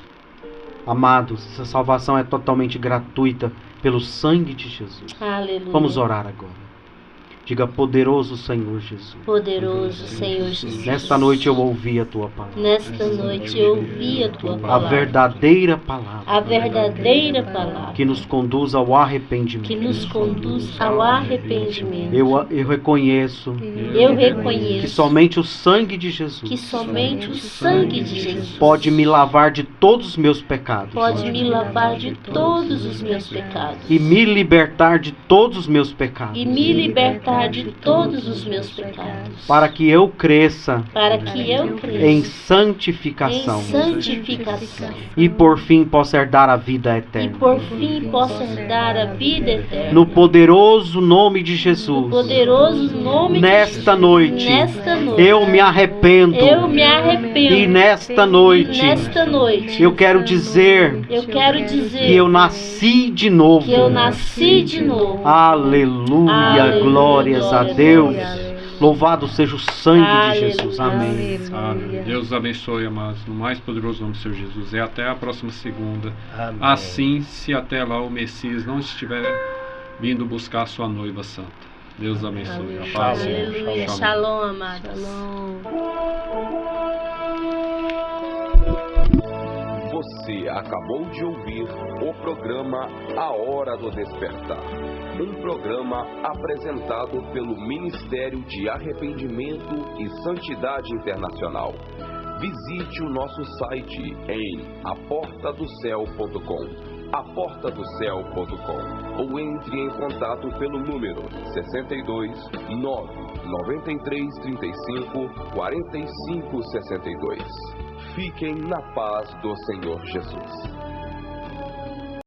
Amados, essa salvação é totalmente gratuita pelo sangue de Jesus. Aleluia. Vamos orar agora. Diga: poderoso Senhor Jesus. Poderoso Senhor Jesus. Nesta noite eu ouvi a tua palavra. Nesta noite eu ouvi a tua palavra. A verdadeira palavra. A verdadeira palavra. Que nos conduz ao arrependimento. Que nos conduz ao arrependimento. Eu reconheço. Eu reconheço. Que somente o sangue de Jesus. Que somente o sangue de Jesus. Pode me lavar de todos os meus pecados. Pode me lavar de todos os meus pecados. E me libertar de todos os meus pecados. E me libertar de todos os meus pecados. Para que eu cresça. Para que eu cresça. Em santificação. Em santificação. E por fim possa herdar a vida eterna. E por fim possa herdar a vida eterna. No poderoso nome de Jesus. No poderoso nome nesta de noite. Jesus. Nesta noite. Eu me arrependo. Eu me arrependo. E nesta noite. Nesta noite. Eu quero dizer. Que eu nasci de novo. Que eu nasci de novo. Aleluia. Aleluia. Glórias a Deus. Louvado seja o sangue de Jesus. Amém. Amém. Deus abençoe, amados, no mais poderoso nome do Senhor Jesus. E até a próxima segunda. Amém. Assim, se até lá o Messias não estiver vindo buscar a sua noiva santa. Deus abençoe. A paz. Aleluia. Shalom, amados. Shalom. Você acabou de ouvir o programa A Hora do Despertar. Um programa apresentado pelo Ministério de Arrependimento e Santidade Internacional. Visite o nosso site em aportadocel.com, aportadocel.com, ou entre em contato pelo número 62 993 35 45 62. Fiquem na paz do Senhor Jesus.